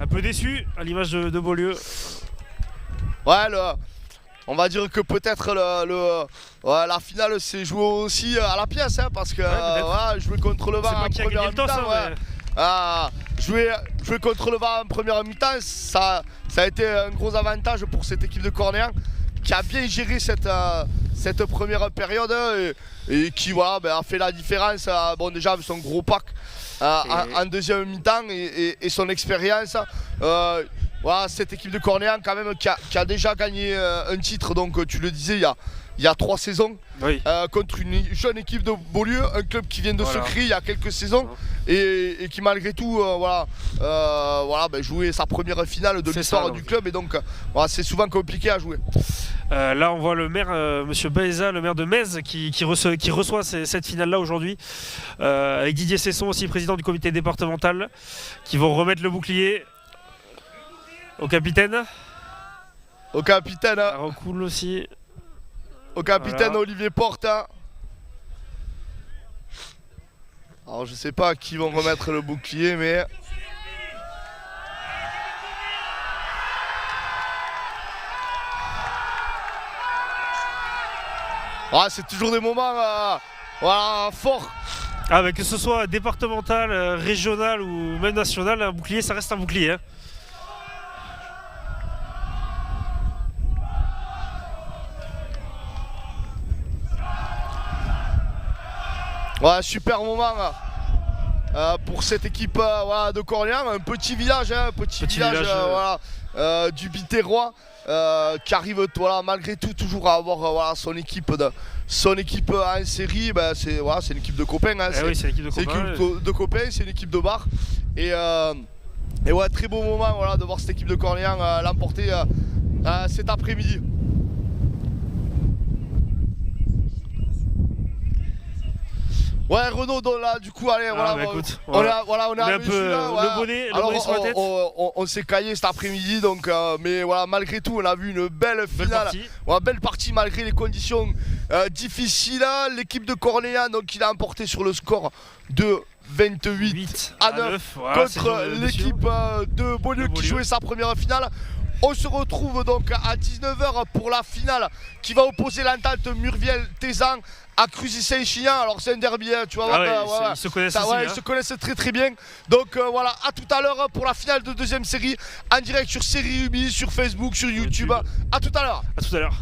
un peu déçu à l'image de Beaulieu. Ouais, on va dire que peut-être la finale s'est jouée aussi à la pièce, hein, parce que jouer contre le VAR en première mi-temps, jouer contre le VAR en première mi-temps, ça a été un gros avantage pour cette équipe de Cornéan qui a bien géré cette première période et qui a fait la différence, déjà avec son gros pack en deuxième mi-temps et son expérience. Cette équipe de Cornéan quand même qui a déjà gagné un titre, donc tu le disais, il y a 3 saisons, contre une jeune équipe de Beaulieu, un club qui vient de se créer il y a quelques saisons et qui malgré tout jouait sa première finale de l'histoire du club, et donc c'est souvent compliqué à jouer. Là on voit le maire, monsieur Baeza, le maire de Metz, qui reçoit cette finale-là aujourd'hui, avec Didier Cesson aussi, président du comité départemental, qui vont remettre le bouclier au capitaine. Au capitaine. Recoule aussi. Au capitaine Olivier Porte. Alors je sais pas à qui vont remettre le bouclier, mais... c'est toujours des moments forts. Que ce soit départemental, régional ou même national, un bouclier, ça reste un bouclier. Super moment pour cette équipe de Cornéan, un petit village, du Biterrois, qui arrive malgré tout toujours à avoir son équipe en série. C'est une équipe de copains, c'est une équipe de copains, c'est une équipe de bar, et très beau moment de voir cette équipe de Cornéan l'emporter cet après-midi. Renaud, là, du coup, allez, on a un peu le bonnet sur la tête. On s'est caillé cet après-midi, donc, mais malgré tout, on a vu une belle finale. Belle partie malgré les conditions difficiles. L'équipe de Cornéan, donc, il a emporté sur le score de 28 à 9 contre l'équipe de Beaulieu qui jouait sa première finale. On se retrouve donc à 19h pour la finale qui va opposer l'entente Murviel-Tézan à Cruzy-Saint-Chinian. Alors c'est un derby, tu vas voir. Ils se connaissent ils se connaissent très bien. Donc à tout à l'heure pour la finale de deuxième série en direct sur Série Ubi, sur Facebook, sur YouTube. À tout à l'heure. À tout à l'heure.